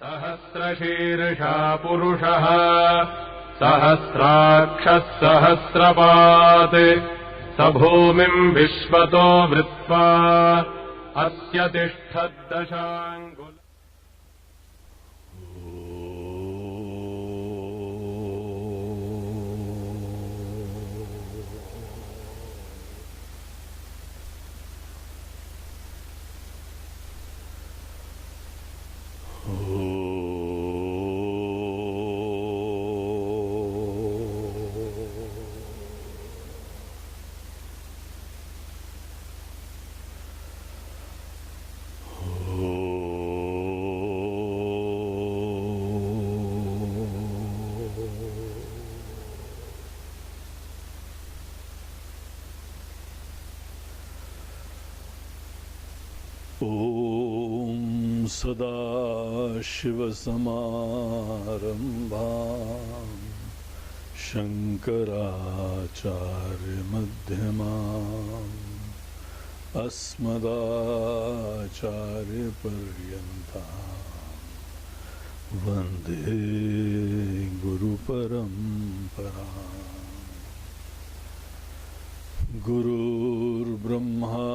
सहस्रशीर्षा पुरुषः सहस्राक्षः सहस्रपात् स भूमिम् विश्वतो वृत्वा अस्य तिष्ठद्दशाङ्गुलम्। ॐ सदाशिवसमारम्भां शङ्कराचार्यमध्यमाम् अस्मदाचार्यपर्यन्तां वन्दे गुरुपरम्पराम्। गुरुर्ब्रह्मा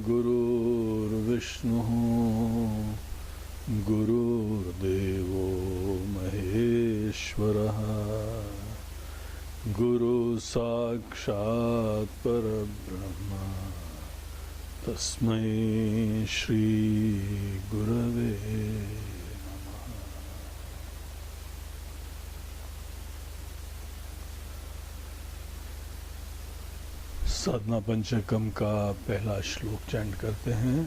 गुरुर्विष्णुः गुरुर्देवो महेश्वरः गुरुसाक्षात् परब्रह्म तस्मै श्री गुरवे नमः। साधना पंचकम का पहला श्लोक चैंट करते हैं।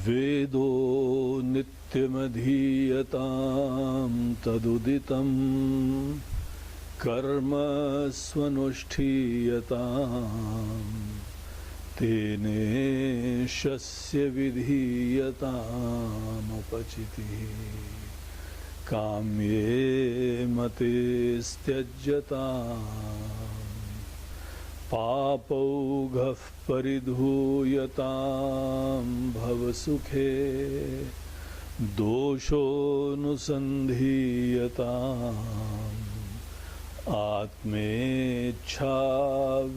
वेदो नित्यमधीयतां तदुदितं कर्म स्वनुष्ठीयतां तेनेशस्य विधीयतामुपचितिः काम्ये मते त्यज्यताम् पापौघः परिधूयतां भवसुखे दोषोऽनुसन्धीयताम् आत्मेच्छा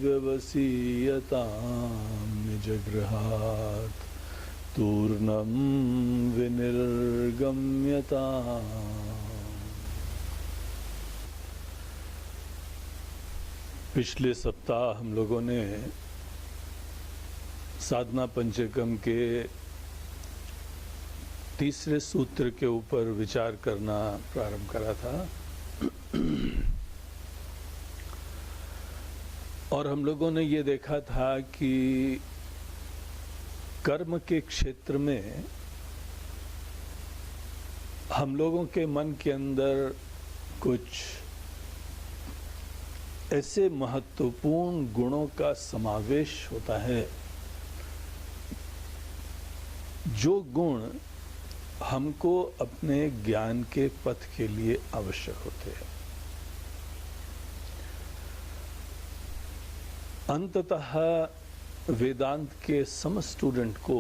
व्यवसीयतां निजगृहात् तूर्णं विनिर्गम्यताम्। पिछले सप्ताह हम लोगों ने साधना पंचकम के तीसरे सूत्र के ऊपर विचार करना प्रारंभ करा था और हम लोगों ने ये देखा था कि कर्म के क्षेत्र में हम लोगों के मन के अंदर कुछ ऐसे महत्वपूर्ण गुणों का समावेश होता है जो गुण हमको अपने ज्ञान के पथ के लिए आवश्यक होते हैं। अंततः वेदांत के समस्त स्टूडेंट को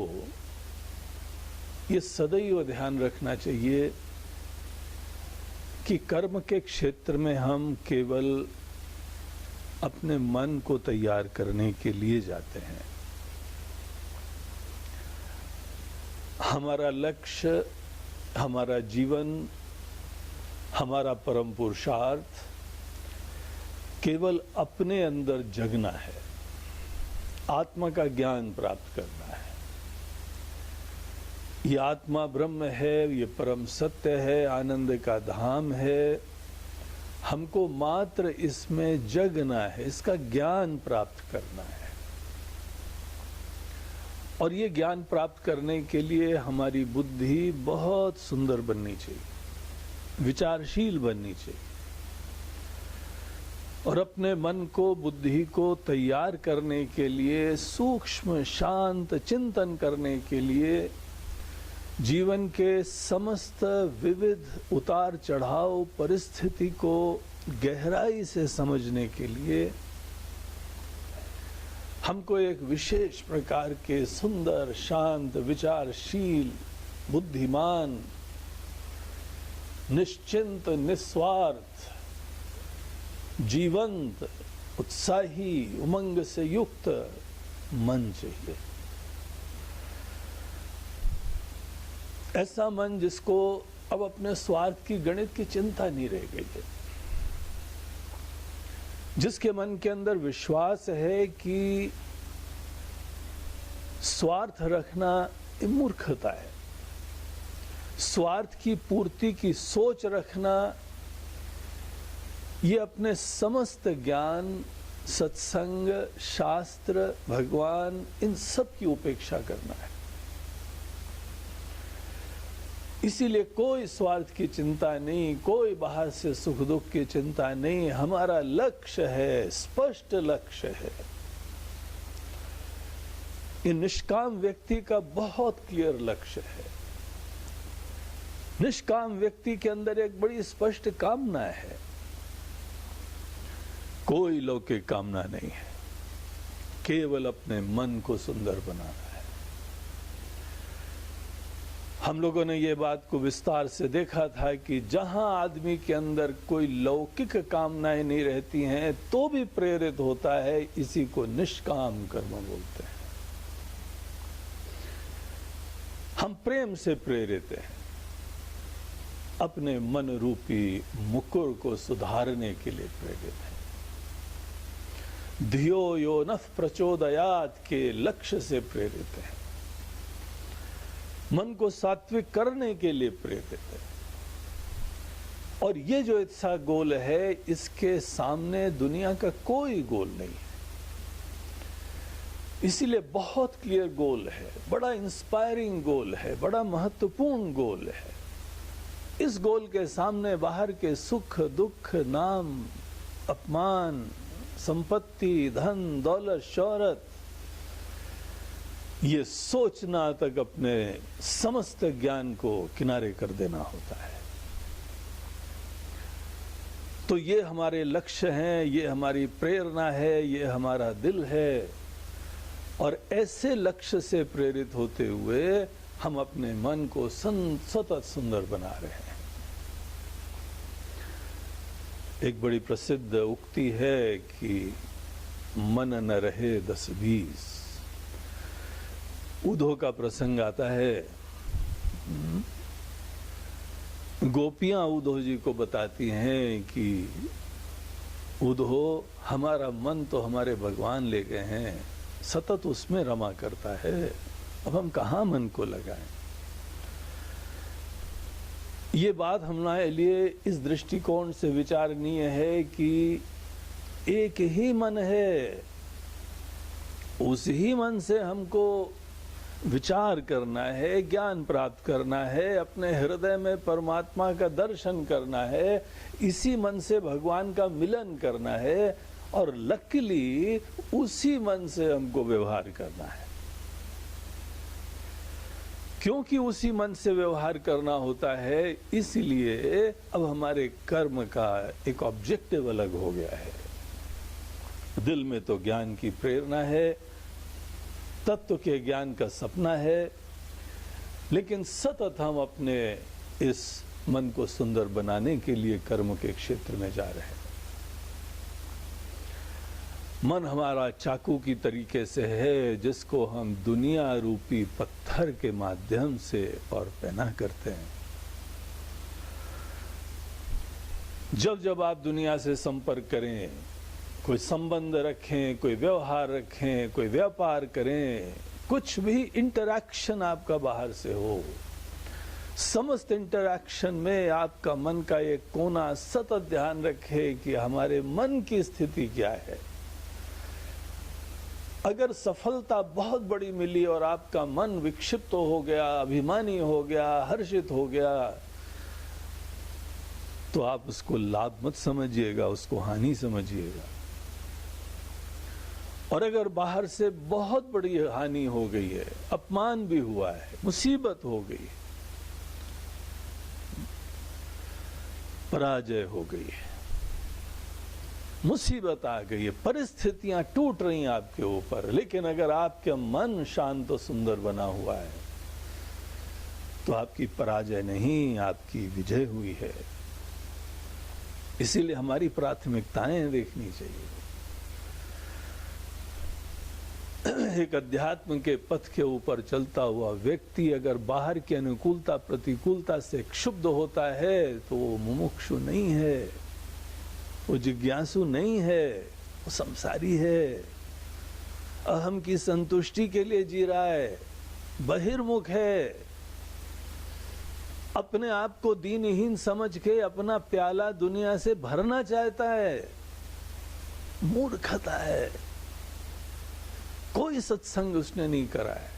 ये सदैव ध्यान रखना चाहिए कि कर्म के क्षेत्र में हम केवल अपने मन को तैयार करने के लिए जाते हैं। हमारा लक्ष्य, हमारा जीवन, हमारा परम पुरुषार्थ केवल अपने अंदर जगना है, आत्मा का ज्ञान प्राप्त करना है। ये आत्मा ब्रह्म है, ये परम सत्य है, आनंद का धाम है। हमको मात्र इसमें जगना है, इसका ज्ञान प्राप्त करना है। और ये ज्ञान प्राप्त करने के लिए हमारी बुद्धि बहुत सुंदर बननी चाहिए, विचारशील बननी चाहिए और अपने मन को, बुद्धि को तैयार करने के लिए, सूक्ष्म शांत चिंतन करने के लिए, जीवन के समस्त विविध उतार चढ़ाव परिस्थिति को गहराई से समझने के लिए हमको एक विशेष प्रकार के सुंदर, शांत, विचारशील, बुद्धिमान, निश्चिंत, निस्वार्थ, जीवंत, उत्साही, उमंग से युक्त मन चाहिए। ऐसा मन जिसको अब अपने स्वार्थ की, गणित की चिंता नहीं रह गई है, जिसके मन के अंदर विश्वास है कि स्वार्थ रखना मूर्खता है, स्वार्थ की पूर्ति की सोच रखना ये अपने समस्त ज्ञान, सत्संग, शास्त्र, भगवान, इन सब की उपेक्षा करना है। इसीलिए कोई स्वार्थ की चिंता नहीं, कोई बाहर से सुख दुख की चिंता नहीं। हमारा लक्ष्य है, स्पष्ट लक्ष्य है। ये निष्काम व्यक्ति का बहुत क्लियर लक्ष्य है। निष्काम व्यक्ति के अंदर एक बड़ी स्पष्ट कामना है, कोई लौकिक कामना नहीं है, केवल अपने मन को सुंदर बनाना है। हम लोगों ने ये बात को विस्तार से देखा था कि जहां आदमी के अंदर कोई लौकिक कामनाएं नहीं रहती हैं तो भी प्रेरित होता है, इसी को निष्काम कर्म बोलते हैं। हम प्रेम से प्रेरित हैं, अपने मन रूपी मुकुर को सुधारने के लिए प्रेरित हैं। धियो यो नः प्रचोदयात् के लक्ष्य से प्रेरित हैं, मन को सात्विक करने के लिए प्रेरित है। और ये जो इच्छा गोल है, इसके सामने दुनिया का कोई गोल नहीं है। इसीलिए बहुत क्लियर गोल है, बड़ा इंस्पायरिंग गोल है, बड़ा महत्वपूर्ण गोल है। इस गोल के सामने बाहर के सुख दुख, नाम, अपमान, संपत्ति, धन, दौलत, शोहरत, ये सोचना तक अपने समस्त ज्ञान को किनारे कर देना होता है। तो ये हमारे लक्ष्य हैं, ये हमारी प्रेरणा है, ये हमारा दिल है। और ऐसे लक्ष्य से प्रेरित होते हुए हम अपने मन को सतत सुंदर बना रहे हैं। एक बड़ी प्रसिद्ध उक्ति है कि मन न रहे 10-20। उधो का प्रसंग आता है। गोपियां उधो जी को बताती हैं कि उधो, हमारा मन तो हमारे भगवान ले गए हैं, सतत उसमें रमा करता है, अब हम कहाँ मन को लगाएं। ये बात हमारे लिए इस दृष्टिकोण से विचारणीय है कि एक ही मन है, उस ही मन से हमको विचार करना है, ज्ञान प्राप्त करना है, अपने हृदय में परमात्मा का दर्शन करना है, इसी मन से भगवान का मिलन करना है। और लकीली उसी मन से हमको व्यवहार करना है। क्योंकि उसी मन से व्यवहार करना होता है, इसलिए अब हमारे कर्म का एक ऑब्जेक्टिव अलग हो गया है। दिल में तो ज्ञान की प्रेरणा है, तत्व के ज्ञान का सपना है, लेकिन सतत हम अपने इस मन को सुंदर बनाने के लिए कर्म के क्षेत्र में जा रहे हैं। मन हमारा चाकू की तरीके से है, जिसको हम दुनिया रूपी पत्थर के माध्यम से और पैना करते हैं। जब जब आप दुनिया से संपर्क करें, कोई संबंध रखें, कोई व्यवहार रखें, कोई व्यापार करें, कुछ भी इंटरैक्शन आपका बाहर से हो, समस्त इंटरैक्शन में आपका मन का एक कोना सतत ध्यान रखे कि हमारे मन की स्थिति क्या है। अगर सफलता बहुत बड़ी मिली और आपका मन विक्षिप्त हो गया, अभिमानी हो गया, हर्षित हो गया, तो आप उसको लाभ मत समझिएगा, उसको हानि समझिएगा। और अगर बाहर से बहुत बड़ी हानि हो गई है, अपमान भी हुआ है, मुसीबत हो गई, पराजय हो गई है, मुसीबत आ गई है, परिस्थितियां टूट रही हैं आपके ऊपर, लेकिन अगर आपका मन शांत और सुंदर बना हुआ है तो आपकी पराजय नहीं, आपकी विजय हुई है। इसीलिए हमारी प्राथमिकताएं देखनी चाहिए। एक अध्यात्म के पथ के ऊपर चलता हुआ व्यक्ति अगर बाहर की अनुकूलता प्रतिकूलता से क्षुब्ध होता है तो वो मुमुक्षु नहीं है, वो जिज्ञासु नहीं है, वो संसारी है, अहम की संतुष्टि के लिए जी रहा है, बहिर्मुख है, अपने आप को दीनहीन समझ के अपना प्याला दुनिया से भरना चाहता है। मूर्खता है, कोई सत्संग उसने नहीं करा है।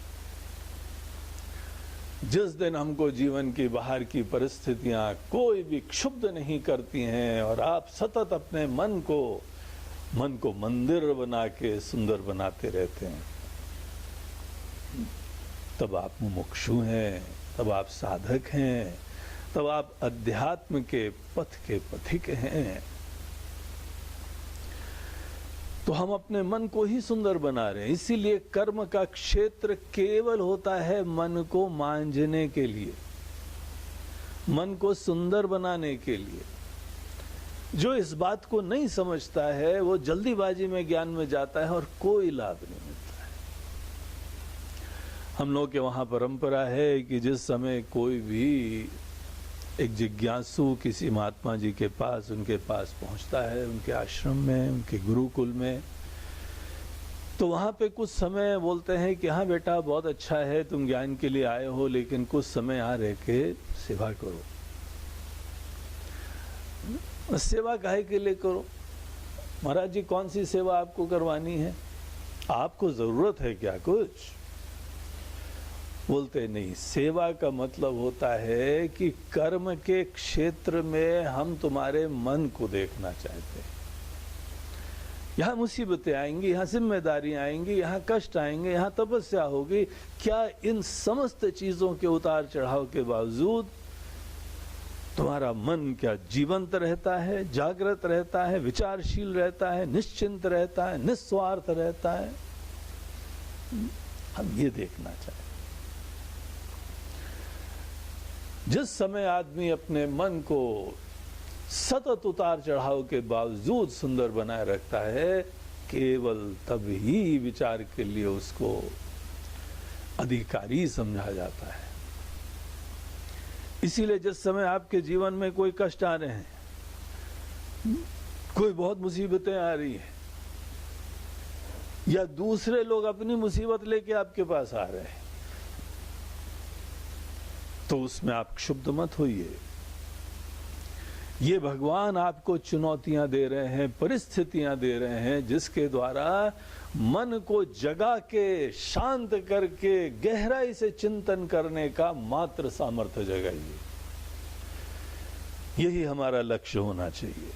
जिस दिन हमको जीवन की बाहर की परिस्थितियां कोई भी क्षुब्ध नहीं करती हैं और आप सतत अपने मन को मंदिर बना के सुंदर बनाते रहते हैं, तब आप मुमुक्षु हैं, तब आप साधक हैं, तब आप अध्यात्म के पथ के पथिक हैं। तो हम अपने मन को ही सुंदर बना रहे हैं। इसीलिए कर्म का क्षेत्र केवल होता है मन को मांझने के लिए, मन को सुंदर बनाने के लिए। जो इस बात को नहीं समझता है वो जल्दीबाजी में ज्ञान में जाता है और कोई लाभ नहीं मिलता है। हम लोग के वहां परंपरा है कि जिस समय कोई भी एक जिज्ञासु किसी महात्मा जी के पास, उनके पास पहुंचता है, उनके आश्रम में, उनके गुरुकुल में, तो वहां पे कुछ समय बोलते हैं कि हाँ बेटा बहुत अच्छा है, तुम ज्ञान के लिए आए हो, लेकिन कुछ समय यहाँ रह के सेवा करो। सेवा काहे के लिए करो? महाराज जी कौन सी सेवा आपको करवानी है? आपको जरूरत है क्या कुछ? बोलते नहीं, सेवा का मतलब होता है कि कर्म के क्षेत्र में हम तुम्हारे मन को देखना चाहते हैं। यहाँ मुसीबतें आएंगी, यहाँ जिम्मेदारियां आएंगी, यहाँ कष्ट आएंगे, यहाँ तपस्या होगी। क्या इन समस्त चीजों के उतार चढ़ाव के बावजूद तुम्हारा मन क्या जीवंत रहता है, जागृत रहता है, विचारशील रहता है, निश्चिंत रहता है, निस्वार्थ रहता है? हम ये देखना चाहते। जिस समय आदमी अपने मन को सतत उतार चढ़ाव के बावजूद सुंदर बनाए रखता है, केवल तभी विचार के लिए उसको अधिकारी समझा जाता है। इसीलिए जिस समय आपके जीवन में कोई कष्ट आ रहे हैं, कोई बहुत मुसीबतें आ रही हैं, या दूसरे लोग अपनी मुसीबत लेके आपके पास आ रहे हैं, तो उसमें आप क्षुब्ध मत होइए। ये भगवान आपको चुनौतियां दे रहे हैं, परिस्थितियां दे रहे हैं, जिसके द्वारा मन को जगा के, शांत करके, गहराई से चिंतन करने का मात्र सामर्थ्य जगाइए। यही हमारा लक्ष्य होना चाहिए।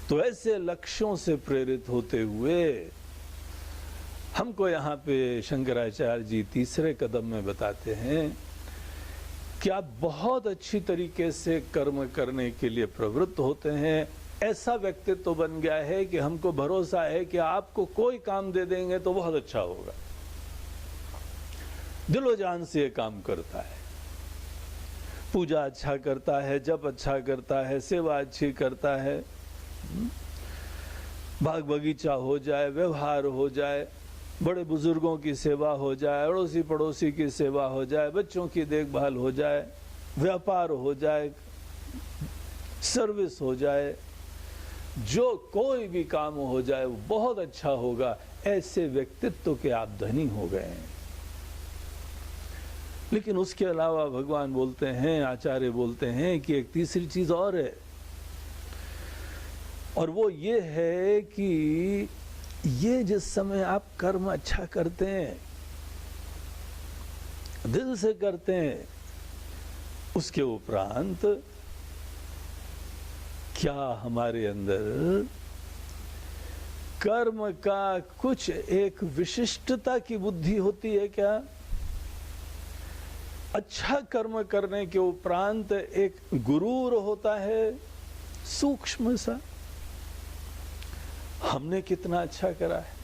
तो ऐसे लक्ष्यों से प्रेरित होते हुए हमको यहाँ पे शंकराचार्य जी तीसरे कदम में बताते हैं कि आप बहुत अच्छी तरीके से कर्म करने के लिए प्रवृत्त होते हैं। ऐसा व्यक्तित्व तो बन गया है कि हमको भरोसा है कि आपको कोई काम दे देंगे तो बहुत अच्छा होगा। दिलो जान से ये काम करता है, पूजा अच्छा करता है, जप अच्छा करता है, सेवा अच्छी करता है, बाग बगीचा हो जाए, व्यवहार हो जाए, बड़े बुजुर्गों की सेवा हो जाए, अड़ोसी पड़ोसी की सेवा हो जाए, बच्चों की देखभाल हो जाए, व्यापार हो जाए, सर्विस हो जाए, जो कोई भी काम हो जाए वो बहुत अच्छा होगा। ऐसे व्यक्तित्व के आप धनी हो गए हैं। लेकिन उसके अलावा भगवान बोलते हैं, आचार्य बोलते हैं कि एक तीसरी चीज और है, और वो ये है कि ये जिस समय आप कर्म अच्छा करते हैं, दिल से करते हैं, उसके उपरांत क्या हमारे अंदर कर्म का कुछ एक विशिष्टता की बुद्धि होती है क्या? अच्छा कर्म करने के उपरांत एक गुरूर होता है, सूक्ष्म सा, हमने कितना अच्छा करा है,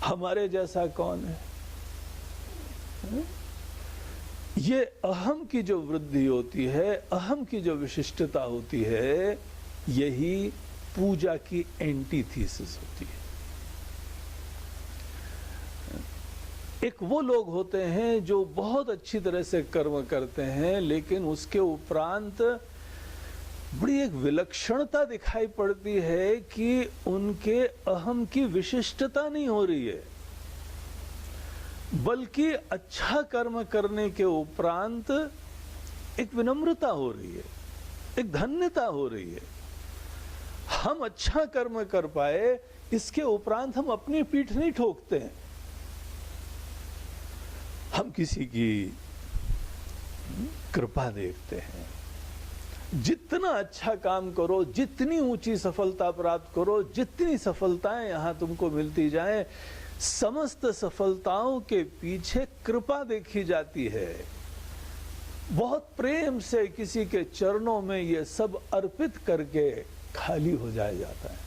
हमारे जैसा कौन है? ये अहम की जो वृद्धि होती है, अहम की जो विशिष्टता होती है, यही पूजा की एंटीथीसिस होती है। एक वो लोग होते हैं जो बहुत अच्छी तरह से कर्म करते हैं, लेकिन उसके उपरांत बड़ी एक विलक्षणता दिखाई पड़ती है कि उनके अहम की विशिष्टता नहीं हो रही है, बल्कि अच्छा कर्म करने के उपरांत एक विनम्रता हो रही है, एक धन्यता हो रही है। हम अच्छा कर्म कर पाए, इसके उपरांत हम अपनी पीठ नहीं ठोकते हैं। हम किसी की कृपा देखते हैं। जितना अच्छा काम करो, जितनी ऊंची सफलता प्राप्त करो, जितनी सफलताएं यहां तुमको मिलती जाएं, समस्त सफलताओं के पीछे कृपा देखी जाती है। बहुत प्रेम से किसी के चरणों में ये सब अर्पित करके खाली हो जाया जाता है।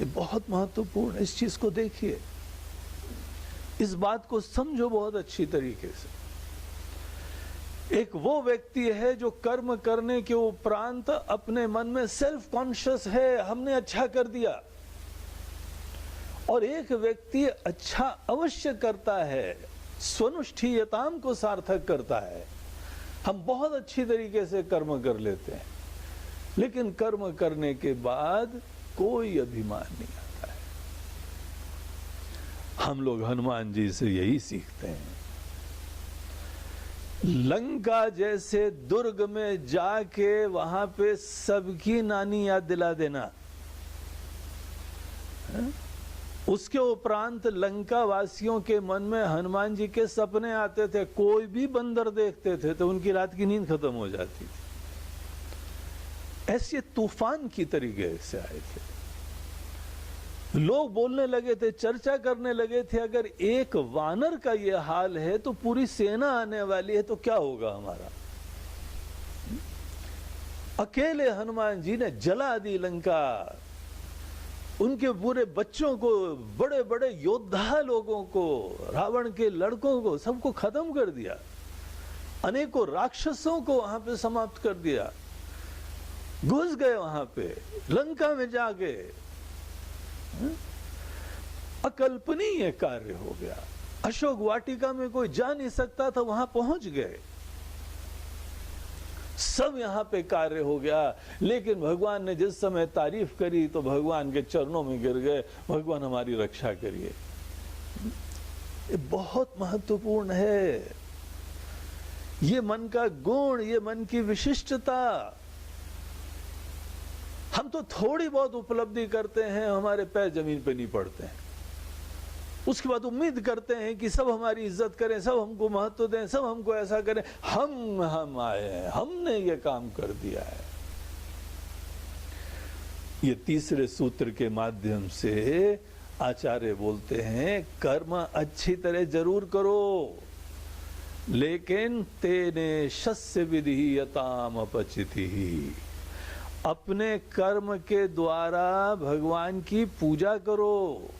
ये बहुत महत्वपूर्ण है, इस चीज को देखिए, इस बात को समझो बहुत अच्छी तरीके से। एक वो व्यक्ति है जो कर्म करने के उपरांत अपने मन में सेल्फ कॉन्शियस है, हमने अच्छा कर दिया। और एक व्यक्ति अच्छा अवश्य करता है, स्वनुष्ठीयताम को सार्थक करता है। हम बहुत अच्छी तरीके से कर्म कर लेते हैं, लेकिन कर्म करने के बाद कोई अभिमान नहीं आता है। हम लोग हनुमान जी से यही सीखते हैं। लंका जैसे दुर्ग में जाके वहां पे सबकी नानी याद दिला देना, उसके उपरांत लंका वासियों के मन में हनुमान जी के सपने आते थे। कोई भी बंदर देखते थे तो उनकी रात की नींद खत्म हो जाती थी। ऐसे तूफान की तरीके से आए थे। लोग बोलने लगे थे, चर्चा करने लगे थे, अगर एक वानर का ये हाल है तो पूरी सेना आने वाली है तो क्या होगा हमारा। अकेले हनुमान जी ने जला दी लंका, उनके पूरे बच्चों को, बड़े बड़े योद्धा लोगों को, रावण के लड़कों को, सबको खत्म कर दिया। अनेकों राक्षसों को वहां पे समाप्त कर दिया। घुस गए वहां पे लंका में जाके, अकल्पनीय कार्य हो गया। अशोक वाटिका में कोई जा नहीं सकता था, वहां पहुंच गए। सब यहां पे कार्य हो गया। लेकिन भगवान ने जिस समय तारीफ करी तो भगवान के चरणों में गिर गए, भगवान हमारी रक्षा करिए। ये बहुत महत्वपूर्ण है, ये मन का गुण, ये मन की विशिष्टता। हम तो थोड़ी बहुत उपलब्धि करते हैं, हमारे पैर जमीन पे नहीं पड़ते हैं। उसके बाद उम्मीद करते हैं कि सब हमारी इज्जत करें, सब हमको महत्व दें, सब हमको ऐसा करें। हम आए हैं, हमने ये काम कर दिया है। ये तीसरे सूत्र के माध्यम से आचार्य बोलते हैं, कर्म अच्छी तरह जरूर करो, लेकिन तेने शस्य विधीयताम अपचिति, अपने कर्म के द्वारा भगवान की पूजा करो।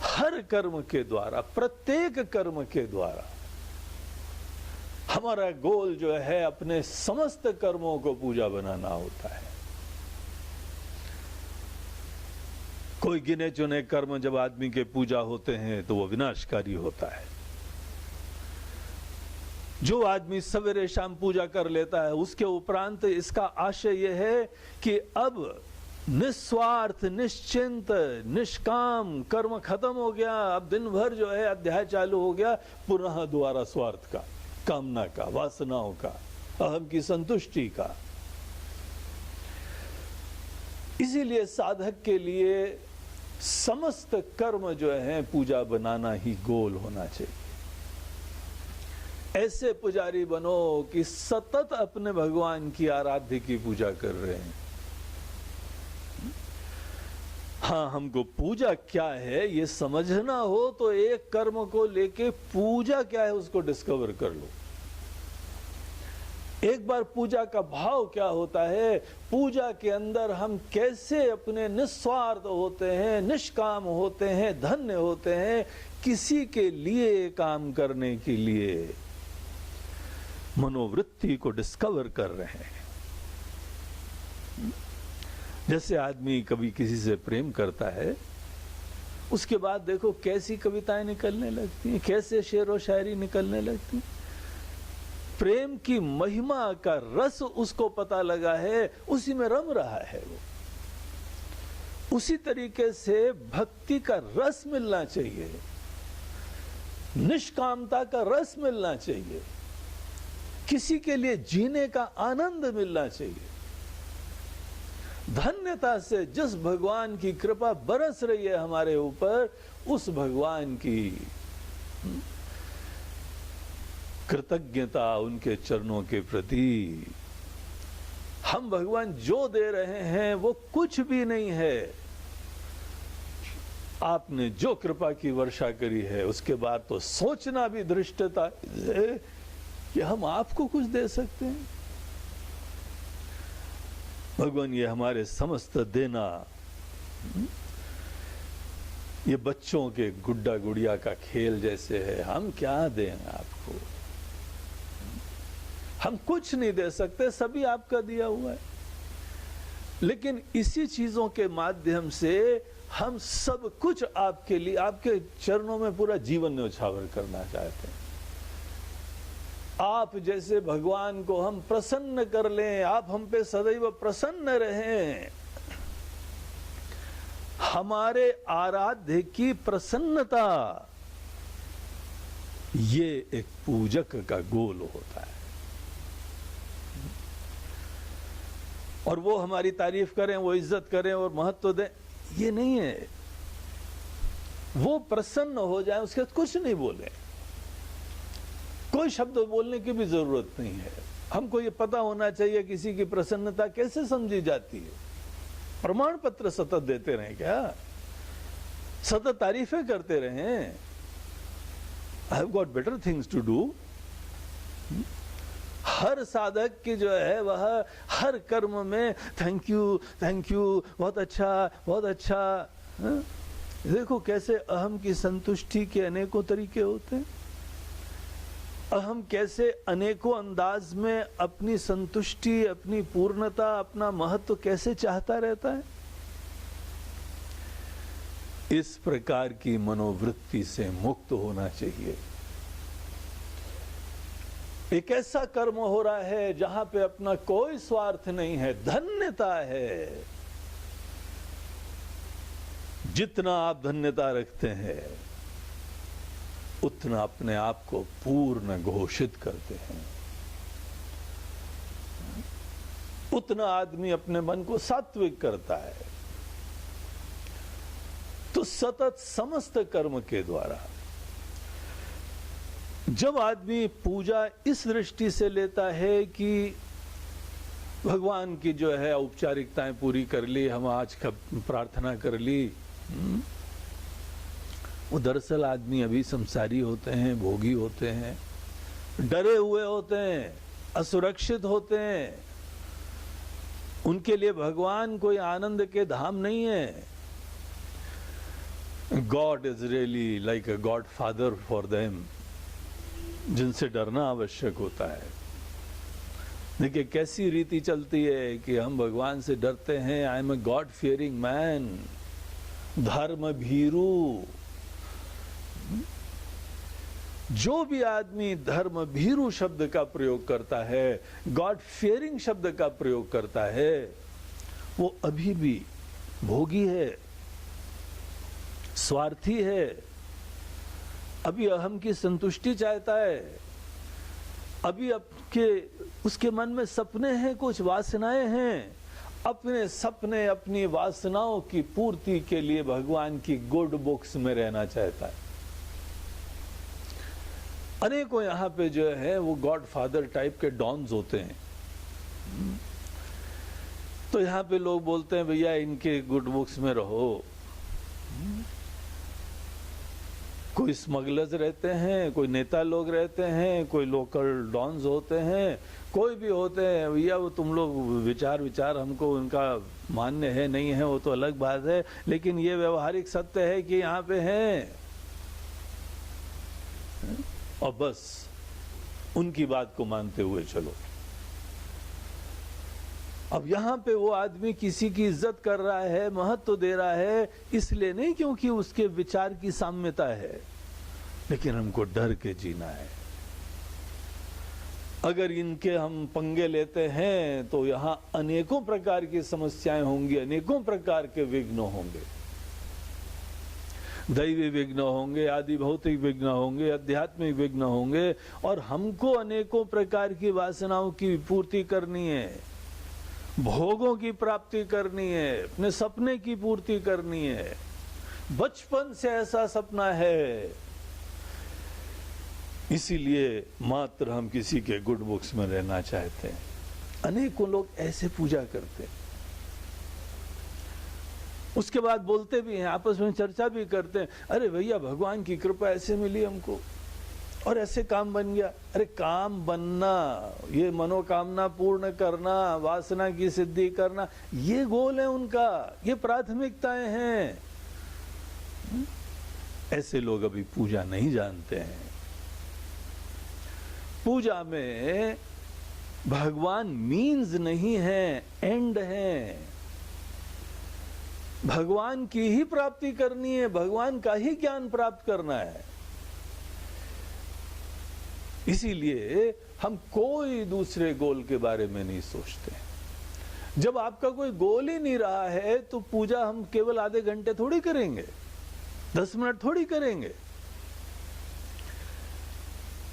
हर कर्म के द्वारा, प्रत्येक कर्म के द्वारा हमारा गोल जो है अपने समस्त कर्मों को पूजा बनाना होता है। कोई गिने चुने कर्म जब आदमी के पूजा होते हैं तो वो विनाशकारी होता है। जो आदमी सवेरे शाम पूजा कर लेता है, उसके उपरांत इसका आशय यह है कि अब निस्वार्थ, निश्चिंत, निष्काम कर्म खत्म हो गया। अब दिन भर जो है अध्याय चालू हो गया पुनः दोबारा स्वार्थ का, कामना का, वासनाओं का, अहम की संतुष्टि का। इसीलिए साधक के लिए समस्त कर्म जो है पूजा बनाना ही गोल होना चाहिए। ऐसे पुजारी बनो कि सतत अपने भगवान की आराध्य की पूजा कर रहे हैं। हाँ, हमको पूजा क्या है ये समझना हो तो एक कर्म को लेके पूजा क्या है उसको डिस्कवर कर लो। एक बार पूजा का भाव क्या होता है, पूजा के अंदर हम कैसे अपने निस्वार्थ होते हैं, निष्काम होते हैं, धन्य होते हैं, किसी के लिए काम करने के लिए मनोवृत्ति को डिस्कवर कर रहे हैं। जैसे आदमी कभी किसी से प्रेम करता है, उसके बाद देखो कैसी कविताएं निकलने लगती हैं, कैसे शेर व शायरी निकलने लगती हैं। प्रेम की महिमा का रस उसको पता लगा है, उसी में रम रहा है वो। उसी तरीके से भक्ति का रस मिलना चाहिए, निष्कामता का रस मिलना चाहिए, किसी के लिए जीने का आनंद मिलना चाहिए। धन्यता से जिस भगवान की कृपा बरस रही है हमारे ऊपर, उस भगवान की कृतज्ञता उनके चरणों के प्रति। हम भगवान जो दे रहे हैं वो कुछ भी नहीं है। आपने जो कृपा की वर्षा करी है, उसके बाद तो सोचना भी धृष्टता है कि हम आपको कुछ दे सकते हैं। भगवान ये हमारे समस्त देना, ये बच्चों के गुड्डा गुड़िया का खेल जैसे है। हम क्या दें आपको? हम कुछ नहीं दे सकते, सभी आपका दिया हुआ है। लेकिन इसी चीजों के माध्यम से हम सब कुछ आपके लिए, आपके चरणों में पूरा जीवन न्यौछावर करना चाहते हैं। आप जैसे भगवान को हम प्रसन्न कर लें, आप हम पे सदैव प्रसन्न रहें। हमारे आराध्य की प्रसन्नता, ये एक पूजक का गोल होता है। और वो हमारी तारीफ करें, वो इज्जत करें और महत्व दें, ये नहीं है। वो प्रसन्न हो जाए, उसके बाद कुछ नहीं बोले, कोई शब्द बोलने की भी जरूरत नहीं है। हमको ये पता होना चाहिए किसी की प्रसन्नता कैसे समझी जाती है। प्रमाण पत्र सतत देते रहें क्या? सतत तारीफें करते रहें। I have got better things to do. हर साधक की जो है वह हर कर्म में थैंक यू, बहुत अच्छा, बहुत अच्छा। देखो कैसे अहम की संतुष्टि के अनेकों तरीके होते हैं। अहम कैसे अनेकों अंदाज में अपनी संतुष्टि, अपनी पूर्णता, अपना महत्व कैसे चाहता रहता है। इस प्रकार की मनोवृत्ति से मुक्त होना चाहिए। एक ऐसा कर्म हो रहा है जहां पे अपना कोई स्वार्थ नहीं है, धन्यता है। जितना आप धन्यता रखते हैं, उतना अपने आप को पूर्ण घोषित करते हैं। उतना आदमी अपने मन को सात्विक करता है। तो सतत समस्त कर्म के द्वारा जब आदमी पूजा इस दृष्टि से लेता है कि भगवान की जो है औपचारिकताएं पूरी कर ली, हम आज का प्रार्थना कर ली, वो दरअसल आदमी अभी संसारी होते हैं, भोगी होते हैं, डरे हुए होते हैं, असुरक्षित होते हैं। उनके लिए भगवान कोई आनंद के धाम नहीं है। God is really like a God father for them, जिनसे डरना आवश्यक होता है। देखिए कैसी रीति चलती है कि हम भगवान से डरते हैं। I am a god fearing man, धर्म भीरू। जो भी आदमी धर्म भीरू शब्द का प्रयोग करता है, गॉड फियरिंग शब्द का प्रयोग करता है, वो अभी भी भोगी है, स्वार्थी है, अभी अहम की संतुष्टि चाहता है, अभी उसके मन में सपने हैं, कुछ वासनाएं हैं। अपने सपने, अपनी वासनाओं की पूर्ति के लिए भगवान की गुड बुक्स में रहना चाहता है। अनेकों यहाँ पे जो है वो गॉड फादर टाइप के डॉन्स होते हैं। तो यहाँ पे लोग बोलते हैं भैया इनके गुड बुक्स में रहो। कोई स्मगलर्स रहते हैं, कोई नेता लोग रहते हैं, कोई लोकल डॉन्स होते हैं, कोई भी होते हैं। भैया वो तुम लोग विचार हमको उनका मान्य है नहीं है वो तो अलग बात है, लेकिन ये व्यवहारिक सत्य है कि यहाँ पे हैं, और बस उनकी बात को मानते हुए चलो। अब यहाँ पे वो आदमी किसी की इज्जत कर रहा है, महत्व दे रहा है, इसलिए नहीं क्योंकि उसके विचार की साम्यता है, लेकिन हमको डर के जीना है। अगर इनके हम पंगे लेते हैं तो यहाँ अनेकों प्रकार की समस्याएं होंगी, अनेकों प्रकार के विघ्न होंगे, दैवी विघ्न होंगे, आदि भौतिक विघ्न होंगे, आध्यात्मिक विघ्न होंगे, और हमको अनेकों प्रकार की वासनाओं की पूर्ति करनी है, भोगों की प्राप्ति करनी है, अपने सपने की पूर्ति करनी है। बचपन से ऐसा सपना है, इसीलिए मात्र हम किसी के गुड बुक्स में रहना चाहते हैं। अनेकों लोग ऐसे पूजा करते हैं, उसके बाद बोलते भी हैं, आपस में चर्चा भी करते हैं, अरे भैया भगवान की कृपा ऐसे मिली हमको और ऐसे काम बन गया। अरे काम बनना, ये मनोकामना पूर्ण करना, वासना की सिद्धि करना, ये गोल है उनका, ये प्राथमिकताएं हैं। ऐसे लोग अभी पूजा नहीं जानते हैं। पूजा में भगवान मीन्स नहीं है, एंड है। भगवान की ही प्राप्ति करनी है, भगवान का ही ज्ञान प्राप्त करना है। इसीलिए हम कोई दूसरे गोल के बारे में नहीं सोचते। जब आपका कोई गोल ही नहीं रहा है तो पूजा हम केवल आधे घंटे थोड़ी करेंगे, 10 मिनट थोड़ी करेंगे।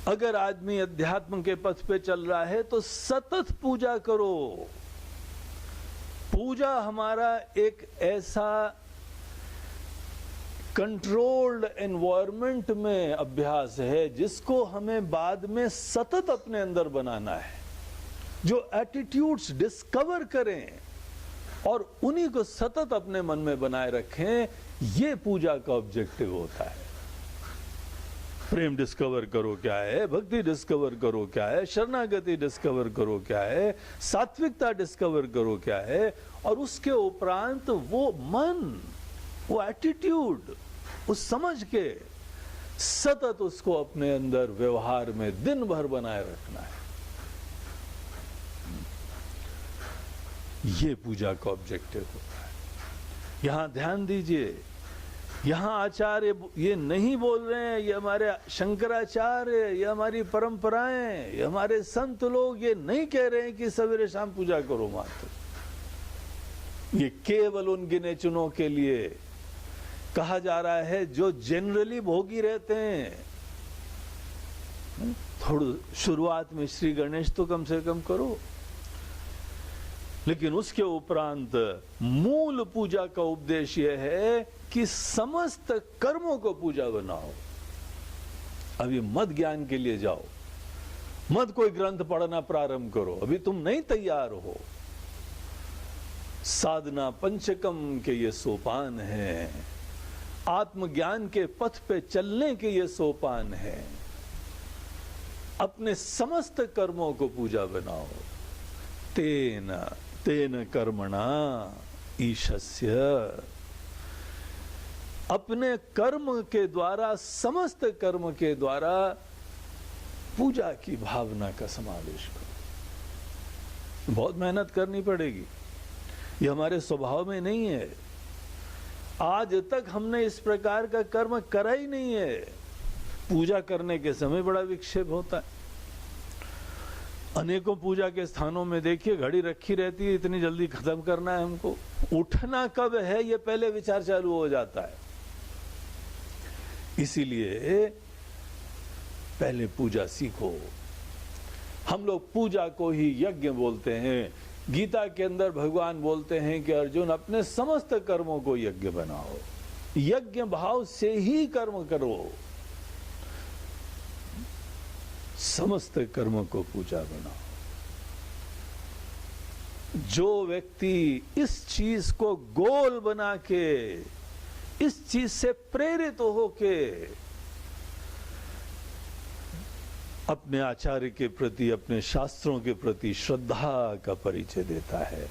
अगर आदमी अध्यात्म के पथ पे चल रहा है तो सतत पूजा करो। पूजा हमारा एक ऐसा कंट्रोल्ड एनवायरनमेंट में अभ्यास है जिसको हमें बाद में सतत अपने अंदर बनाना है, जो एटीट्यूड्स डिस्कवर करें और उन्हीं को सतत अपने मन में बनाए रखें। ये पूजा का ऑब्जेक्टिव होता है। प्रेम डिस्कवर करो क्या है, भक्ति डिस्कवर करो क्या है, शरणागति डिस्कवर करो क्या है, सात्विकता डिस्कवर करो क्या है, और उसके उपरांत वो मन, वो एटीट्यूड, उस समझ के सतत उसको अपने अंदर व्यवहार में दिन भर बनाए रखना है। ये पूजा का ऑब्जेक्टिव होता है। यहां ध्यान दीजिए, यहां आचार्य ये नहीं बोल रहे हैं, ये हमारे शंकराचार्य, ये हमारी परंपराएं, ये हमारे संत लोग ये नहीं कह रहे हैं कि सवेरे शाम पूजा करो मात्र। ये केवल उन गिने चुनों के लिए कहा जा रहा है जो जनरली भोगी रहते हैं। थोड़ी शुरुआत में श्री गणेश तो कम से कम करो, लेकिन उसके उपरांत मूल पूजा का उपदेश यह है कि समस्त कर्मों को पूजा बनाओ। अभी मत ज्ञान के लिए जाओ, मत कोई ग्रंथ पढ़ना प्रारंभ करो, अभी तुम नहीं तैयार हो। साधना पंचकम के ये सोपान है, आत्मज्ञान के पथ पे चलने के ये सोपान है। अपने समस्त कर्मों को पूजा बनाओ। तेन कर्मणा ईशस्य, अपने कर्म के द्वारा, समस्त कर्म के द्वारा पूजा की भावना का समावेश करो। बहुत मेहनत करनी पड़ेगी, ये हमारे स्वभाव में नहीं है। आज तक हमने इस प्रकार का कर्म करा ही नहीं है। पूजा करने के समय बड़ा विक्षेप होता है। अनेकों पूजा के स्थानों में देखिए घड़ी रखी रहती है, इतनी जल्दी खत्म करना है हमको, उठना कब है ये पहले विचार चालू हो जाता है। इसीलिए पहले पूजा सीखो। हम लोग पूजा को ही यज्ञ बोलते हैं। गीता के अंदर भगवान बोलते हैं कि अर्जुन अपने समस्त कर्मों को यज्ञ बनाओ, यज्ञ भाव से ही कर्म करो, समस्त कर्म को पूजा बनाओ। जो व्यक्ति इस चीज को गोल बना के, इस चीज से प्रेरित होके अपने आचार्य के प्रति, अपने शास्त्रों के प्रति श्रद्धा का परिचय देता है,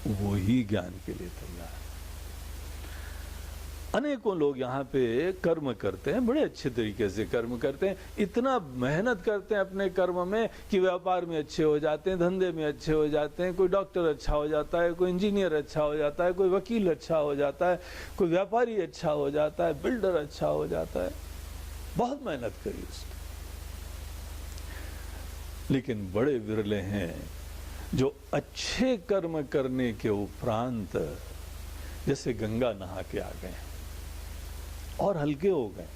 वो ही ज्ञान के लिए तैयार है। अनेकों लोग यहाँ पे कर्म करते हैं, बड़े अच्छे तरीके से कर्म करते हैं, इतना मेहनत करते हैं अपने कर्म में कि व्यापार में अच्छे हो जाते हैं, धंधे में अच्छे हो जाते हैं, कोई डॉक्टर अच्छा हो जाता है, कोई इंजीनियर अच्छा हो जाता है, कोई वकील अच्छा हो जाता है, कोई व्यापारी अच्छा हो जाता है, बिल्डर अच्छा हो जाता है, बहुत मेहनत करी उसने। लेकिन बड़े विरले हैं जो अच्छे कर्म करने के उपरांत जैसे गंगा नहा के आ गए और हल्के हो गए।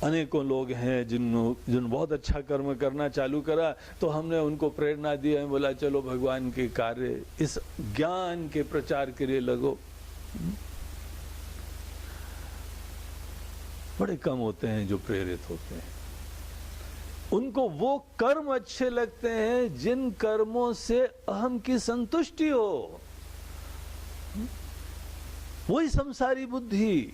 अनेकों लोग हैं जिन बहुत अच्छा कर्म करना चालू करा तो हमने उनको प्रेरणा दी है, बोला चलो भगवान के कार्य, इस ज्ञान के प्रचार के लिए लगो। बड़े कम होते हैं जो प्रेरित होते हैं। उनको वो कर्म अच्छे लगते हैं जिन कर्मों से अहम की संतुष्टि हो, वही संसारी बुद्धि।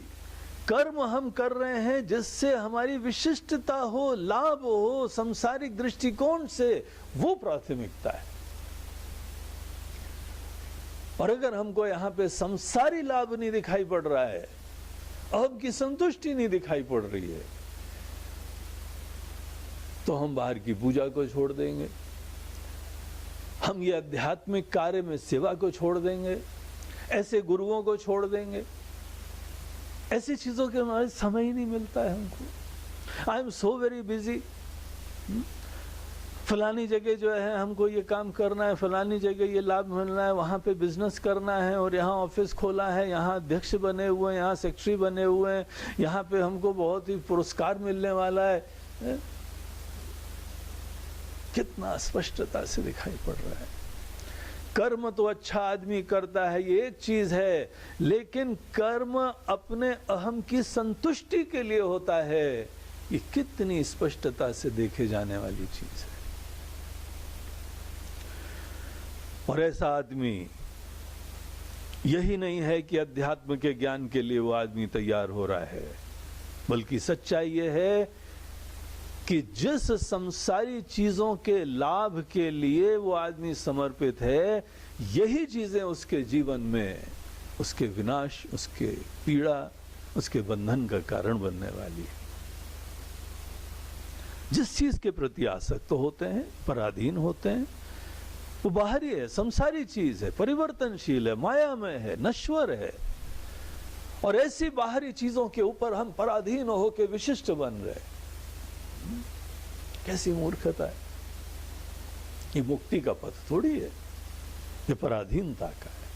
कर्म हम कर रहे हैं जिससे हमारी विशिष्टता हो, लाभ हो, सांसारिक दृष्टिकोण से, वो प्राथमिकता है। और अगर हमको यहां पे संसारी लाभ नहीं दिखाई पड़ रहा है, अहम की संतुष्टि नहीं दिखाई पड़ रही है, तो हम बाहर की पूजा को छोड़ देंगे, हम ये आध्यात्मिक कार्य में सेवा को छोड़ देंगे, ऐसे गुरुओं को छोड़ देंगे। ऐसी चीजों के हमारे समय ही नहीं मिलता है हमको। I am so very busy, फलानी जगह जो है हमको ये काम करना है, फलानी जगह ये लाभ मिलना है, वहाँ पे बिजनेस करना है, और यहाँ ऑफिस खोला है, यहाँ अध्यक्ष बने हुए हैं, यहाँ सेक्रेटरी बने हुए हैं, यहाँ पे हमको बहुत ही पुरस्कार मिलने वाला है। कितना स्पष्टता से दिखाई पड़ रहा है। कर्म तो अच्छा आदमी करता है, ये एक चीज है, लेकिन कर्म अपने अहम की संतुष्टि के लिए होता है, ये कितनी स्पष्टता से देखे जाने वाली चीज है। और ऐसा आदमी, यही नहीं है कि अध्यात्म के ज्ञान के लिए वो आदमी तैयार हो रहा है, बल्कि सच्चाई ये है कि जिस संसारी चीजों के लाभ के लिए वो आदमी समर्पित है, यही चीजें उसके जीवन में उसके विनाश, उसके पीड़ा, उसके बंधन का कारण बनने वाली है। जिस चीज के प्रति आसक्त होते हैं, पराधीन होते हैं, वो बाहरी है, संसारी चीज है, परिवर्तनशील है, मायामय है, नश्वर है, और ऐसी बाहरी चीजों के ऊपर हम पराधीन होकर विशिष्ट बन रहे। कैसी मूर्खता है। ये मुक्ति का पथ थोड़ी है, ये पराधीनता का है।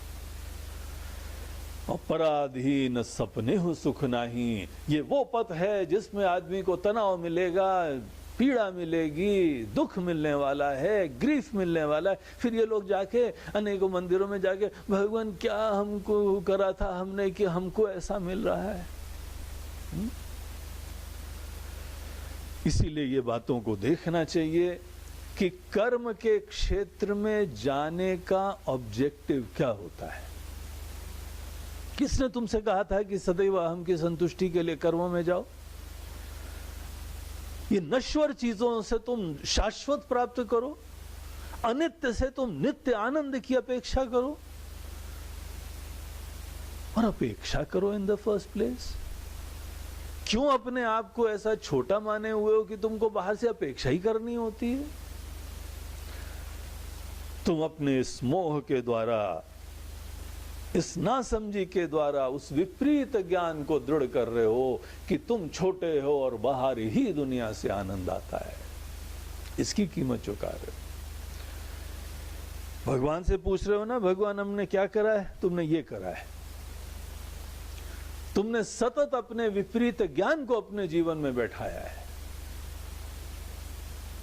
और पराधीन सपने हो सुख नहीं, ये वो पथ है जिसमें आदमी को तनाव मिलेगा, पीड़ा मिलेगी, दुख मिलने वाला है, ग्रीफ मिलने वाला है। फिर ये लोग जाके अनेकों मंदिरों में जाके, भगवान क्या हमको करा था हमने कि हमको ऐसा मिल रहा है। इसीलिए ये बातों को देखना चाहिए कि कर्म के क्षेत्र में जाने का ऑब्जेक्टिव क्या होता है। किसने तुमसे कहा था कि सदैव अहम की संतुष्टि के लिए कर्मों में जाओ? ये नश्वर चीजों से तुम शाश्वत प्राप्त करो, अनित्य से तुम नित्य आनंद की अपेक्षा करो, और अपेक्षा करो इन द फर्स्ट प्लेस। क्यों अपने आप को ऐसा छोटा माने हुए हो कि तुमको बाहर से अपेक्षा ही करनी होती है? तुम अपने इस मोह के द्वारा, इस नासमझी के द्वारा उस विपरीत ज्ञान को दृढ़ कर रहे हो कि तुम छोटे हो और बाहर ही दुनिया से आनंद आता है। इसकी कीमत चुका रहे हो। भगवान से पूछ रहे हो ना, भगवान हमने क्या करा है? तुमने ये करा है। तुमने सतत अपने विपरीत ज्ञान को अपने जीवन में बैठाया है,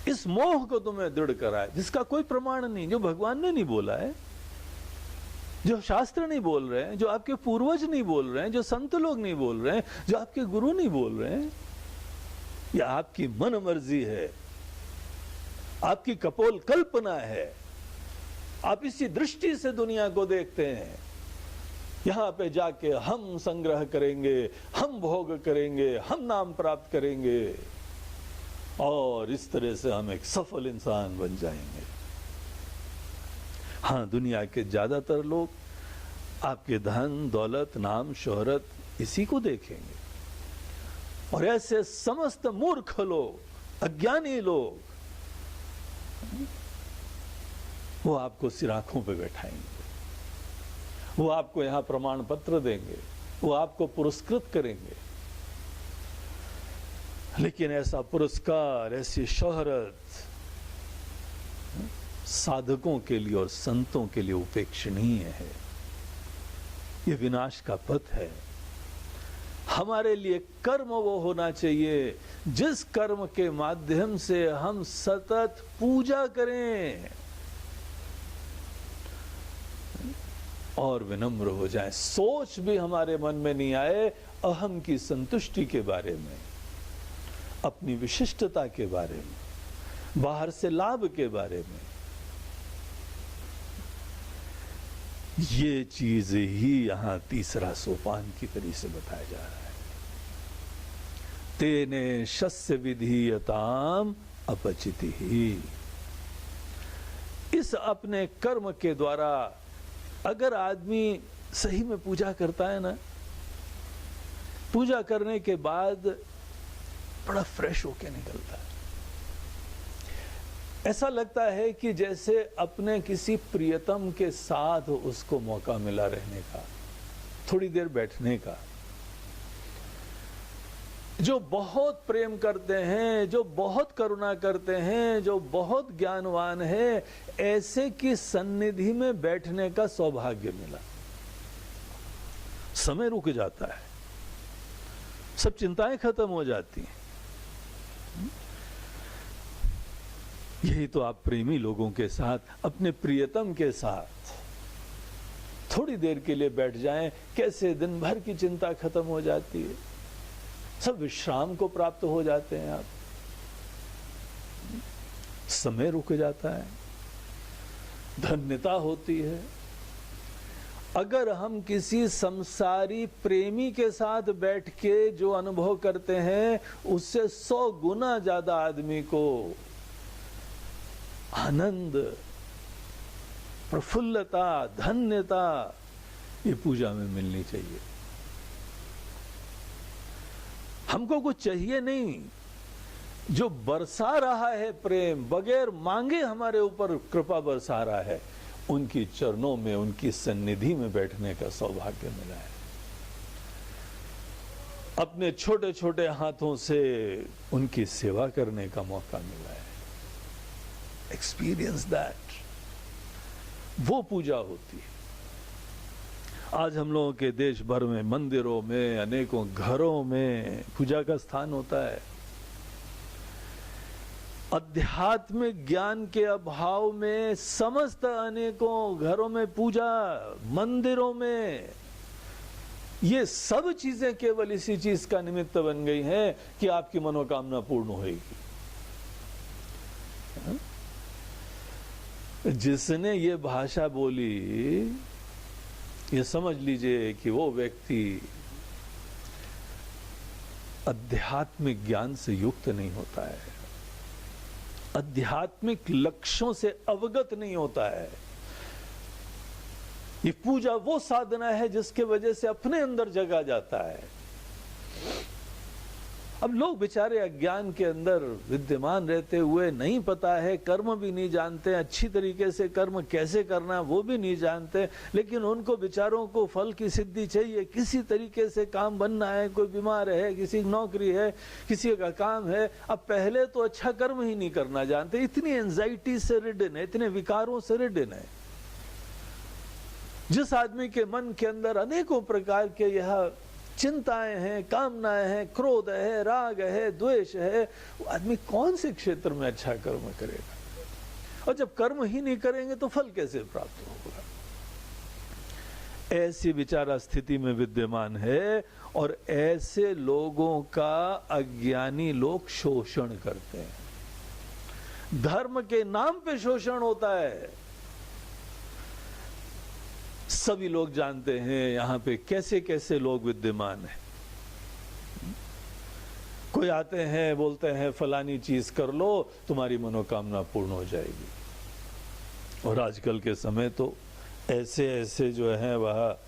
इस मोह को तुम्हें दृढ़ करा है, जिसका कोई प्रमाण नहीं, जो भगवान ने नहीं बोला है, जो शास्त्र नहीं बोल रहे हैं, जो आपके पूर्वज नहीं बोल रहे हैं, जो संत लोग नहीं बोल रहे हैं, जो आपके गुरु नहीं बोल रहे हैं। यह आपकी मन मर्जी है, आपकी कपोल कल्पना है, आप इसी दृष्टि से दुनिया को देखते हैं। यहाँ पे जाके हम संग्रह करेंगे, हम भोग करेंगे, हम नाम प्राप्त करेंगे और इस तरह से हम एक सफल इंसान बन जाएंगे। हाँ, दुनिया के ज्यादातर लोग आपके धन दौलत नाम शोहरत इसी को देखेंगे और ऐसे समस्त मूर्ख लोग, अज्ञानी लोग, वो आपको सिराखों पे बैठाएंगे, वो आपको यहां प्रमाण पत्र देंगे, वो आपको पुरस्कृत करेंगे। लेकिन ऐसा पुरस्कार, ऐसी शोहरत साधकों के लिए और संतों के लिए उपेक्षणीय है। ये विनाश का पथ है। हमारे लिए कर्म वो होना चाहिए जिस कर्म के माध्यम से हम सतत पूजा करें और विनम्र हो जाएं। सोच भी हमारे मन में नहीं आए अहम की संतुष्टि के बारे में, अपनी विशिष्टता के बारे में, बाहर से लाभ के बारे में। ये चीज ही यहां तीसरा सोपान की तरह से बताया जा रहा है। तेने शस्य विधीयताम अपचिति ही। इस अपने कर्म के द्वारा अगर आदमी सही में पूजा करता है ना, पूजा करने के बाद बड़ा फ्रेश होके निकलता है। ऐसा लगता है कि जैसे अपने किसी प्रियतम के साथ उसको मौका मिला रहने का, थोड़ी देर बैठने का। जो बहुत प्रेम करते हैं, जो बहुत करुणा करते हैं, जो बहुत ज्ञानवान है, ऐसे की सन्निधि में बैठने का सौभाग्य मिला। समय रुक जाता है, सब चिंताएं खत्म हो जाती हैं। यही तो आप प्रेमी लोगों के साथ, अपने प्रियतम के साथ थोड़ी देर के लिए बैठ जाएं, कैसे दिन भर की चिंता खत्म हो जाती है, सब विश्राम को प्राप्त हो जाते हैं। आप समय रुक जाता है, धन्यता होती है। अगर हम किसी संसारी प्रेमी के साथ बैठ के जो अनुभव करते हैं, उससे 100 गुना ज्यादा आदमी को आनंद, प्रफुल्लता, धन्यता ये पूजा में मिलनी चाहिए। हमको कुछ चाहिए नहीं, जो बरसा रहा है प्रेम, बगैर मांगे हमारे ऊपर कृपा बरसा रहा है, उनकी चरणों में, उनकी सन्निधि में बैठने का सौभाग्य मिला है। अपने छोटे छोटे हाथों से उनकी सेवा करने का मौका मिला है। एक्सपीरियंस दैट, वो पूजा होती है। आज हम लोगों के देश भर में मंदिरों में, अनेकों घरों में पूजा का स्थान होता है। आध्यात्मिक ज्ञान के अभाव में समस्त अनेकों घरों में पूजा, मंदिरों में, ये सब चीजें केवल इसी चीज का निमित्त बन गई हैं कि आपकी मनोकामना पूर्ण होगी। जिसने ये भाषा बोली, ये समझ लीजिए कि वो व्यक्ति आध्यात्मिक ज्ञान से युक्त नहीं होता है, आध्यात्मिक लक्ष्यों से अवगत नहीं होता है। ये पूजा वो साधना है जिसके वजह से अपने अंदर जगा जाता है। अब लोग बेचारे अज्ञान के अंदर विद्यमान रहते हुए नहीं पता है, कर्म भी नहीं जानते, अच्छी तरीके से कर्म कैसे करना वो भी नहीं जानते, लेकिन उनको बेचारों को फल की सिद्धि चाहिए, किसी तरीके से काम बनना है। कोई बीमार है, किसी की नौकरी है, किसी का काम है। अब पहले तो अच्छा कर्म ही नहीं करना जानते, इतनी एंजाइटी से रिडन है, इतने विकारों से रिडन है। जिस आदमी के मन के अंदर अनेकों प्रकार के यह चिंताएं हैं, कामनाएं हैं, क्रोध है, राग है, द्वेष है, वो आदमी कौन से क्षेत्र में अच्छा कर्म करेगा? और जब कर्म ही नहीं करेंगे तो फल कैसे प्राप्त होगा? ऐसी विचारा स्थिति में विद्यमान है और ऐसे लोगों का अज्ञानी लोग शोषण करते हैं। धर्म के नाम पे शोषण होता है। सभी लोग जानते हैं यहाँ पे कैसे कैसे लोग विद्यमान हैं। कोई आते हैं बोलते हैं फलानी चीज कर लो तुम्हारी मनोकामना पूर्ण हो जाएगी। और आजकल के समय तो ऐसे ऐसे जो हैं वह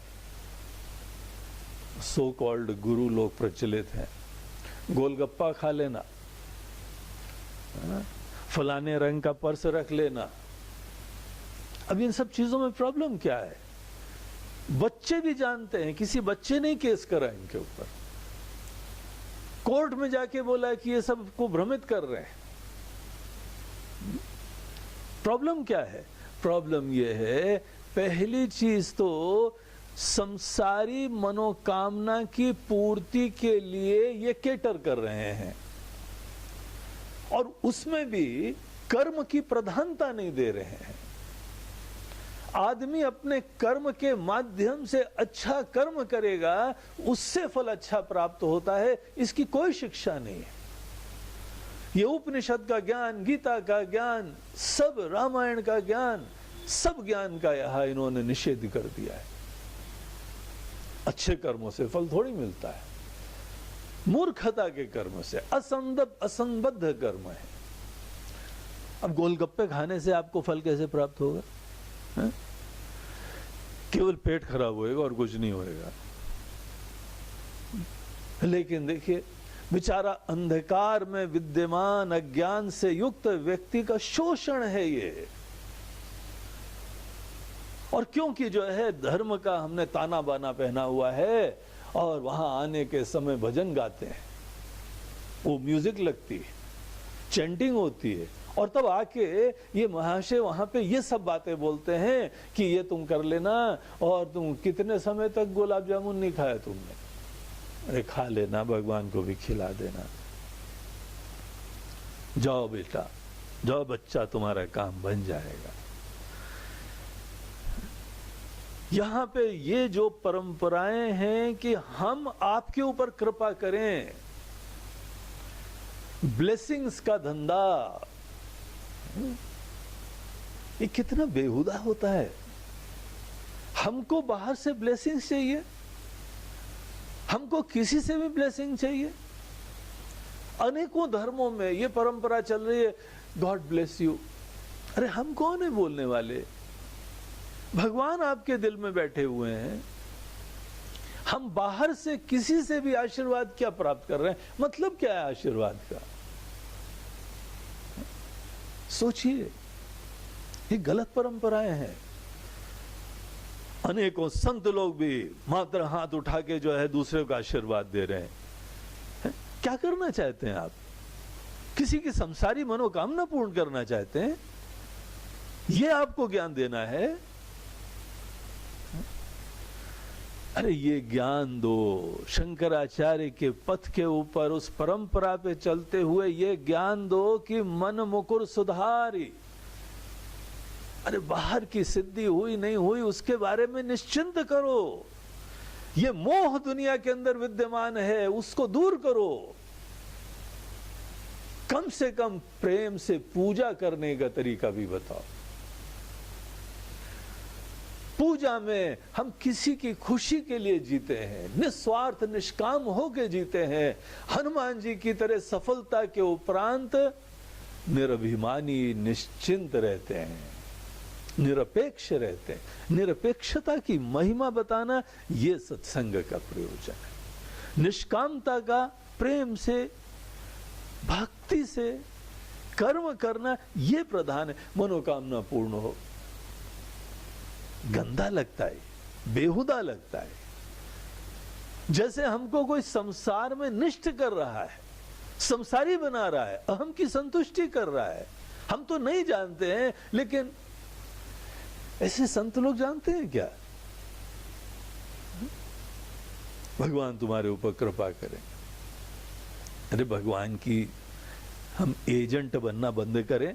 सो कॉल्ड गुरु लोग प्रचलित हैं। गोलगप्पा खा लेना, फलाने रंग का पर्स रख लेना। अब इन सब चीजों में प्रॉब्लम क्या है? बच्चे भी जानते हैं, किसी बच्चे ने केस करा इनके ऊपर, कोर्ट में जाके बोला कि ये सब को भ्रमित कर रहे हैं। प्रॉब्लम क्या है? प्रॉब्लम ये है, पहली चीज तो संसारी मनोकामना की पूर्ति के लिए ये केटर कर रहे हैं और उसमें भी कर्म की प्रधानता नहीं दे रहे हैं। आदमी अपने कर्म के माध्यम से अच्छा कर्म करेगा, उससे फल अच्छा प्राप्त होता है, इसकी कोई शिक्षा नहीं है। ये उपनिषद का ज्ञान, गीता का ज्ञान, सब रामायण का ज्ञान, सब ज्ञान का यहां इन्होंने निषेध कर दिया है। अच्छे कर्मों से फल थोड़ी मिलता है, मूर्खता के कर्म से, असंबद्ध कर्म है। अब गोलगप्पे खाने से आपको फल कैसे प्राप्त होगा? है? केवल पेट खराब होएगा और कुछ नहीं होएगा। लेकिन देखिए, बेचारा अंधकार में विद्यमान अज्ञान से युक्त व्यक्ति का शोषण है ये। और क्योंकि जो है धर्म का हमने ताना बाना पहना हुआ है और वहां आने के समय भजन गाते हैं, वो म्यूजिक लगती है, चैंटिंग होती है, और तब आके ये महाशय वहां पे ये सब बातें बोलते हैं कि ये तुम कर लेना, और तुम कितने समय तक गुलाब जामुन नहीं खाया तुमने, अरे खा लेना, भगवान को भी खिला देना, जाओ बेटा जाओ, बच्चा तुम्हारा काम बन जाएगा। यहां पे ये जो परंपराएं हैं कि हम आपके ऊपर कृपा करें, ब्लेसिंग्स का धंधा, ये कितना बेहुदा होता है। हमको बाहर से ब्लेसिंग्स चाहिए, हमको किसी से भी ब्लेसिंग चाहिए। अनेकों धर्मों में ये परंपरा चल रही है, गॉड ब्लेस यू। अरे हम कौन है बोलने वाले? भगवान आपके दिल में बैठे हुए हैं। हम बाहर से किसी से भी आशीर्वाद क्या प्राप्त कर रहे हैं? मतलब क्या है आशीर्वाद का? सोचिए, ये गलत परंपराएं हैं। अनेकों संत लोग भी मात्र हाथ उठा के जो है दूसरे को आशीर्वाद दे रहे हैं। क्या करना चाहते हैं आप? किसी की संसारी मनोकामना पूर्ण करना चाहते हैं? ये आपको ज्ञान देना है? अरे ये ज्ञान दो, शंकराचार्य के पथ के ऊपर उस परंपरा पे चलते हुए ये ज्ञान दो कि मन मुकुर सुधारी। अरे बाहर की सिद्धि हुई नहीं हुई उसके बारे में निश्चिंत करो। ये मोह दुनिया के अंदर विद्यमान है, उसको दूर करो। कम से कम प्रेम से पूजा करने का तरीका भी बताओ। पूजा में हम किसी की खुशी के लिए जीते हैं, निस्वार्थ निष्काम होके जीते हैं। हनुमान जी की तरह सफलता के उपरांत निरभिमानी निश्चिंत रहते हैं, निरपेक्ष रहते हैं। निरपेक्षता की महिमा बताना ये सत्संग का प्रयोजन है। निष्कामता का, प्रेम से, भक्ति से कर्म करना ये प्रधान है। मनोकामना पूर्ण हो, गंदा लगता है, बेहुदा लगता है। जैसे हमको कोई संसार में निष्ठ कर रहा है, संसारी बना रहा है, अहम की संतुष्टि कर रहा है। हम तो नहीं जानते हैं, लेकिन ऐसे संत लोग जानते हैं क्या? भगवान तुम्हारे ऊपर कृपा करें। अरे भगवान की हम एजेंट बनना बंद करें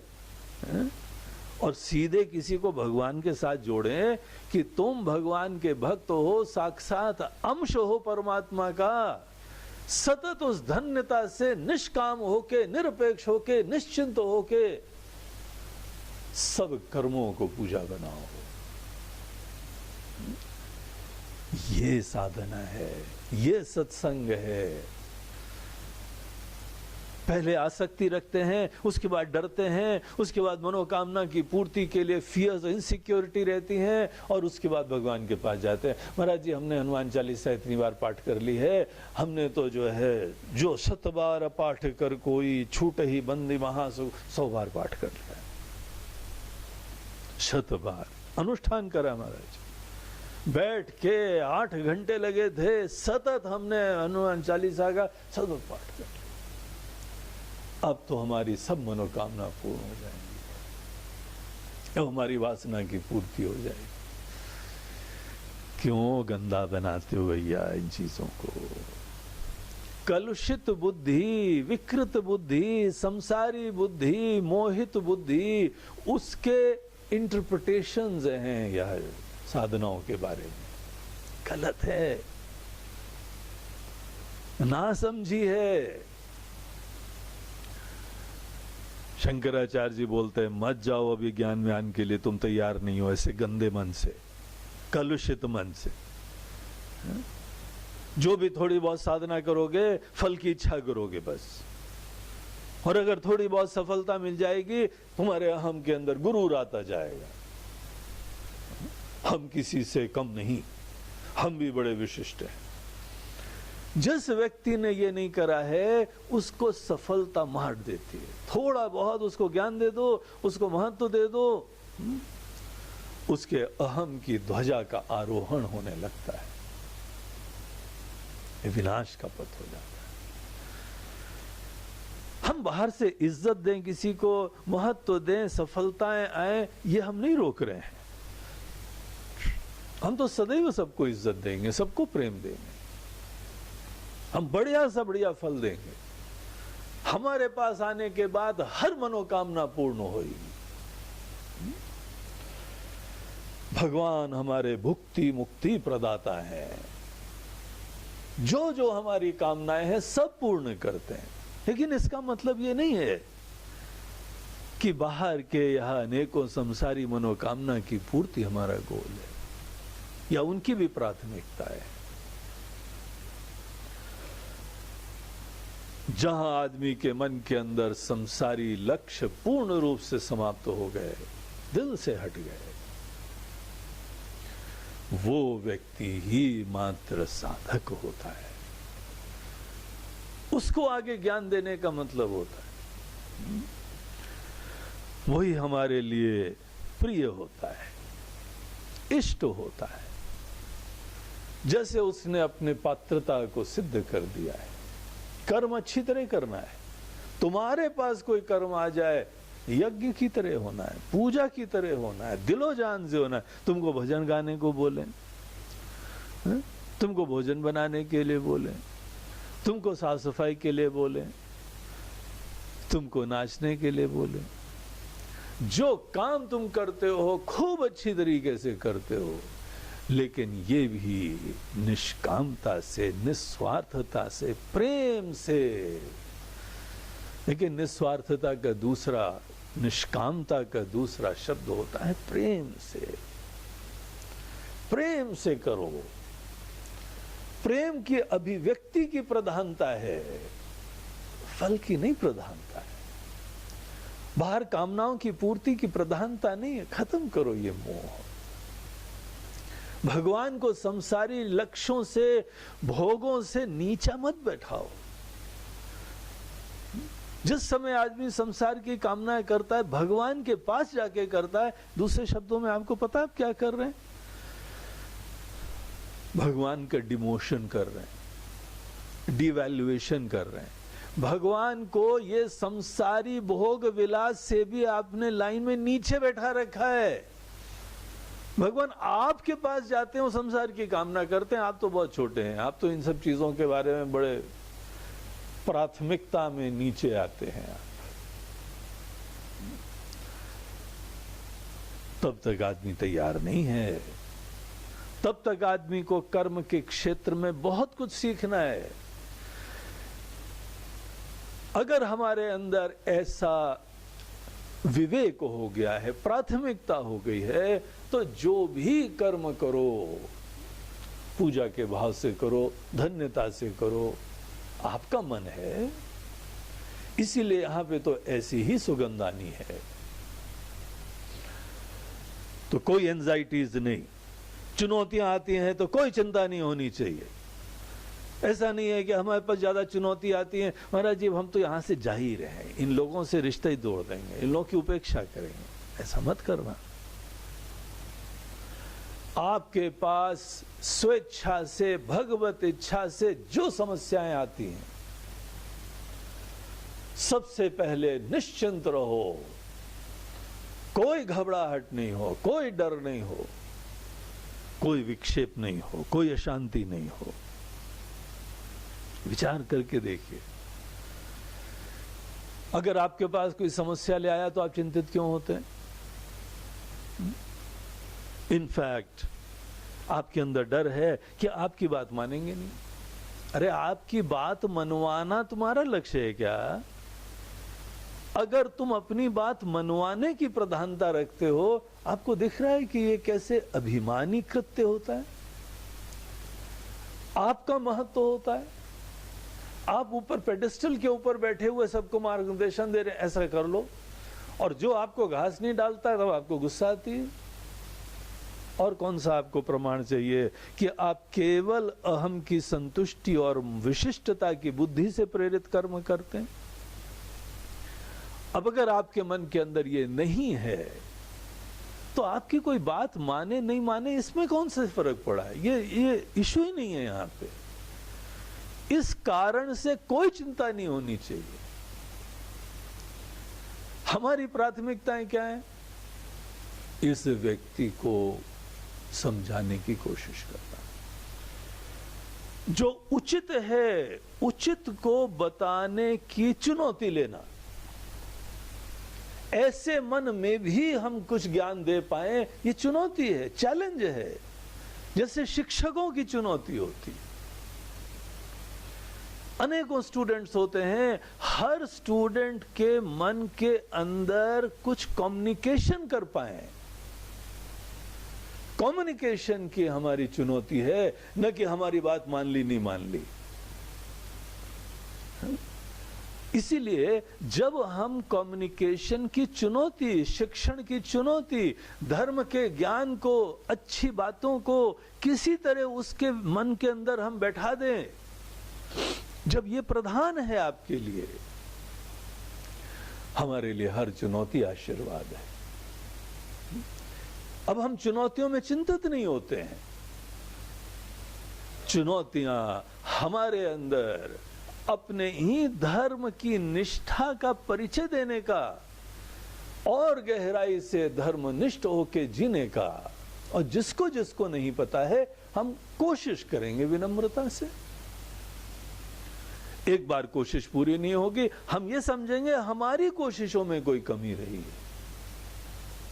और सीधे किसी को भगवान के साथ जोड़ें कि तुम भगवान के भक्त हो, साक्षात अंश हो परमात्मा का। सतत उस धन्यता से निष्काम होके, निरपेक्ष होके, निश्चिंत होके सब कर्मों को पूजा बनाओ। ये साधना है, ये सत्संग है। पहले आसक्ति रखते हैं, उसके बाद डरते हैं, उसके बाद मनोकामना की पूर्ति के लिए फियर्स, इनसिक्योरिटी रहती हैं, और उसके बाद भगवान के पास जाते हैं। महाराज जी, हमने हनुमान चालीसा इतनी बार पाठ कर ली है, हमने तो जो है जो 100 बार पाठ कर कोई छूट ही बंदी महा 100 बार पाठ कर लिया, 100 बार अनुष्ठान करा महाराज। बैठ के 8 घंटे लगे थे, सतत हमने हनुमान चालीसा का सतत पाठ कर लिया। अब तो हमारी सब मनोकामना पूर्ण हो जाएंगी, अब हमारी वासना की पूर्ति हो जाएगी। क्यों गंदा बनाते हो भैया इन चीजों को? कलुषित बुद्धि, विकृत बुद्धि, संसारी बुद्धि, मोहित बुद्धि, उसके इंटरप्रिटेशंस हैं यह साधनाओं के बारे में। गलत है, नासमझी है। शंकराचार्य जी बोलते हैं, मत जाओ अभी ज्ञान व्यान के लिए, तुम तैयार नहीं हो ऐसे गंदे मन से, कलुषित मन से। जो भी थोड़ी बहुत साधना करोगे, फल की इच्छा करोगे बस, और अगर थोड़ी बहुत सफलता मिल जाएगी, तुम्हारे अहम के अंदर गुरूर आता जाएगा। हम किसी से कम नहीं, हम भी बड़े विशिष्ट हैं। जिस व्यक्ति ने ये नहीं करा है, उसको सफलता मार देती है। थोड़ा बहुत उसको ज्ञान दे दो, उसको महत्व दे दो, उसके अहम की ध्वजा का आरोहण होने लगता है, ये विनाश का पथ हो जाता है। हम बाहर से इज्जत दें, किसी को महत्व दें, सफलताएं आए, ये हम नहीं रोक रहे हैं। हम तो सदैव सबको इज्जत देंगे, सबको प्रेम देंगे, हम बढ़िया से बढ़िया फल देंगे। हमारे पास आने के बाद हर मनोकामना पूर्ण होगी। भगवान हमारे भुक्ति मुक्ति प्रदाता है, जो जो हमारी कामनाएं हैं सब पूर्ण करते हैं। लेकिन इसका मतलब ये नहीं है कि बाहर के यहां अनेकों संसारी मनोकामना की पूर्ति हमारा गोल है या उनकी भी प्राथमिकता है। जहां आदमी के मन के अंदर संसारी लक्ष्य पूर्ण रूप से समाप्त हो गए, दिल से हट गए, वो व्यक्ति ही मात्र साधक होता है। उसको आगे ज्ञान देने का मतलब होता है, वही हमारे लिए प्रिय होता है, इष्ट होता है। जैसे उसने अपने पात्रता को सिद्ध कर दिया है। कर्म अच्छी तरह करना है। तुम्हारे पास कोई कर्म आ जाए, यज्ञ की तरह होना है, पूजा की तरह होना है, दिलो जान से होना है। तुमको भजन गाने को बोले, तुमको भोजन बनाने के लिए बोले, तुमको साफ सफाई के लिए बोले, तुमको नाचने के लिए बोले, जो काम तुम करते हो खूब अच्छी तरीके से करते हो, लेकिन ये भी निष्कामता से, निस्वार्थता से, प्रेम से। लेकिन निस्वार्थता का दूसरा, निष्कामता का दूसरा शब्द होता है प्रेम से। प्रेम से करो। प्रेम की अभिव्यक्ति की प्रधानता है, फल की नहीं प्रधानता है। बाहर कामनाओं की पूर्ति की प्रधानता नहीं है। खत्म करो ये मोह। भगवान को संसारी लक्ष्यों से, भोगों से नीचा मत बैठाओ। जिस समय आदमी संसार की कामनाएं करता है, भगवान के पास जाके करता है। दूसरे शब्दों में आपको पता है आप क्या कर रहे हैं? भगवान का डिमोशन कर रहे हैं, डिवैल्यूएशन कर रहे हैं। भगवान को ये संसारी भोग विलास से भी आपने लाइन में नीचे बैठा रखा है। भगवान आपके पास जाते हैं, वो संसार की कामना करते हैं। आप तो बहुत छोटे हैं, आप तो इन सब चीजों के बारे में बड़े प्राथमिकता में नीचे आते हैं। आप तब तक आदमी तैयार नहीं है। तब तक आदमी को कर्म के क्षेत्र में बहुत कुछ सीखना है। अगर हमारे अंदर ऐसा विवेक हो गया है, प्राथमिकता हो गई है, तो जो भी कर्म करो पूजा के भाव से करो, धन्यता से करो, आपका मन है। इसीलिए यहां पे तो ऐसी ही सुगंध आनी है। तो कोई एंजाइटीज नहीं, चुनौतियां आती हैं तो कोई चिंता नहीं होनी चाहिए। ऐसा नहीं है कि हमारे पास ज्यादा चुनौती आती है, महाराज जी हम तो यहां से जा ही रहे हैं, इन लोगों से रिश्ते ही तोड़ देंगे, इन लोगों की उपेक्षा करेंगे। ऐसा मत करना। आपके पास स्वेच्छा से, भगवत इच्छा से जो समस्याएं आती हैं, सबसे पहले निश्चिंत रहो, कोई घबराहट नहीं हो, कोई डर नहीं हो, कोई विक्षेप नहीं हो, कोई अशांति नहीं हो। विचार करके देखिए, अगर आपके पास कोई समस्या ले आया तो आप चिंतित क्यों होते हैं? इनफैक्ट आपके अंदर डर है कि आपकी बात मानेंगे नहीं। अरे आपकी बात मनवाना तुम्हारा लक्ष्य है क्या? अगर तुम अपनी बात मनवाने की प्रधानता रखते हो, आपको दिख रहा है कि ये कैसे अभिमानी कृत्य होता है, आपका महत्व होता है। आप ऊपर पेडिस्टल के ऊपर बैठे हुए सबको मार्गदर्शन दे रहे हैं, ऐसा कर लो, और जो आपको घास नहीं डालता है तब आपको गुस्सा आती है। और कौन सा आपको प्रमाण चाहिए कि आप केवल अहम की संतुष्टि और विशिष्टता की बुद्धि से प्रेरित कर्म करते हैं? अब अगर आपके मन के अंदर ये नहीं है तो आपकी कोई बात माने नहीं माने इसमें कौन सा फर्क पड़ा है? ये इशू ही नहीं है यहां पे। इस कारण से कोई चिंता नहीं होनी चाहिए। हमारी प्राथमिकताएं क्या है? इस व्यक्ति को समझाने की कोशिश करना, जो उचित है उचित को बताने की चुनौती लेना। ऐसे मन में भी हम कुछ ज्ञान दे पाए, ये चुनौती है, चैलेंज है, जैसे शिक्षकों की चुनौती होती है। अनेकों स्टूडेंट्स होते हैं, हर स्टूडेंट के मन के अंदर कुछ कम्युनिकेशन कर पाए। कम्युनिकेशन की हमारी चुनौती है, न कि हमारी बात मान ली नहीं मान ली। इसीलिए जब हम कम्युनिकेशन की चुनौती, शिक्षण की चुनौती, धर्म के ज्ञान को, अच्छी बातों को किसी तरह उसके मन के अंदर हम बैठा दें, जब ये प्रधान है आपके लिए, हमारे लिए हर चुनौती आशीर्वाद है। अब हम चुनौतियों में चिंतित नहीं होते हैं। चुनौतियां हमारे अंदर अपने ही धर्म की निष्ठा का परिचय देने का और गहराई से धर्मनिष्ठ होकर जीने का, और जिसको जिसको नहीं पता है हम कोशिश करेंगे विनम्रता से। एक बार कोशिश पूरी नहीं होगी, हम ये समझेंगे हमारी कोशिशों में कोई कमी रही है,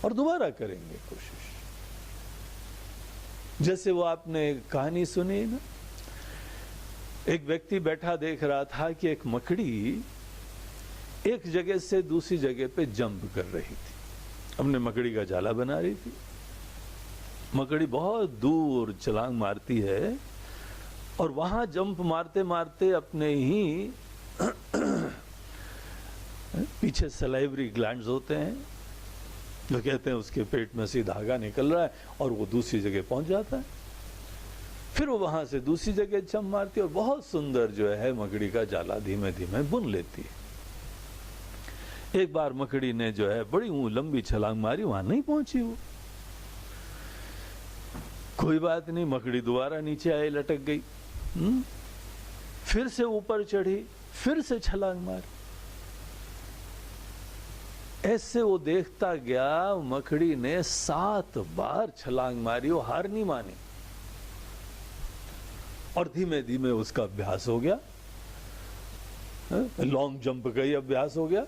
और दोबारा करेंगे कोशिश। जैसे वो आपने कहानी सुनी ना, एक व्यक्ति बैठा देख रहा था कि एक मकड़ी एक जगह से दूसरी जगह पे जंप कर रही थी, अपने मकड़ी का जाला बना रही थी। मकड़ी बहुत दूर छलांग मारती है और वहां जंप मारते मारते अपने ही पीछे सलाइवरी ग्लैंड्स होते हैं, जो कहते हैं उसके पेट में से धागा निकल रहा है और वो दूसरी जगह पहुंच जाता है। फिर वो वहां से दूसरी जगह जंप मारती है और बहुत सुंदर जो है मकड़ी का जाला धीमे धीमे बुन लेती है। एक बार मकड़ी ने जो है बड़ी लंबी छलांग मारी, वहां नहीं पहुंची वो। कोई बात नहीं, मकड़ी दोबारा नीचे आई, लटक गई। फिर से ऊपर चढ़ी, फिर से छलांग मारी। ऐसे वो देखता गया, मकड़ी ने 7 बार छलांग मारी, वो हार नहीं मानी, और धीमे धीमे उसका अभ्यास हो गया, लॉन्ग जंप का ही अभ्यास हो गया,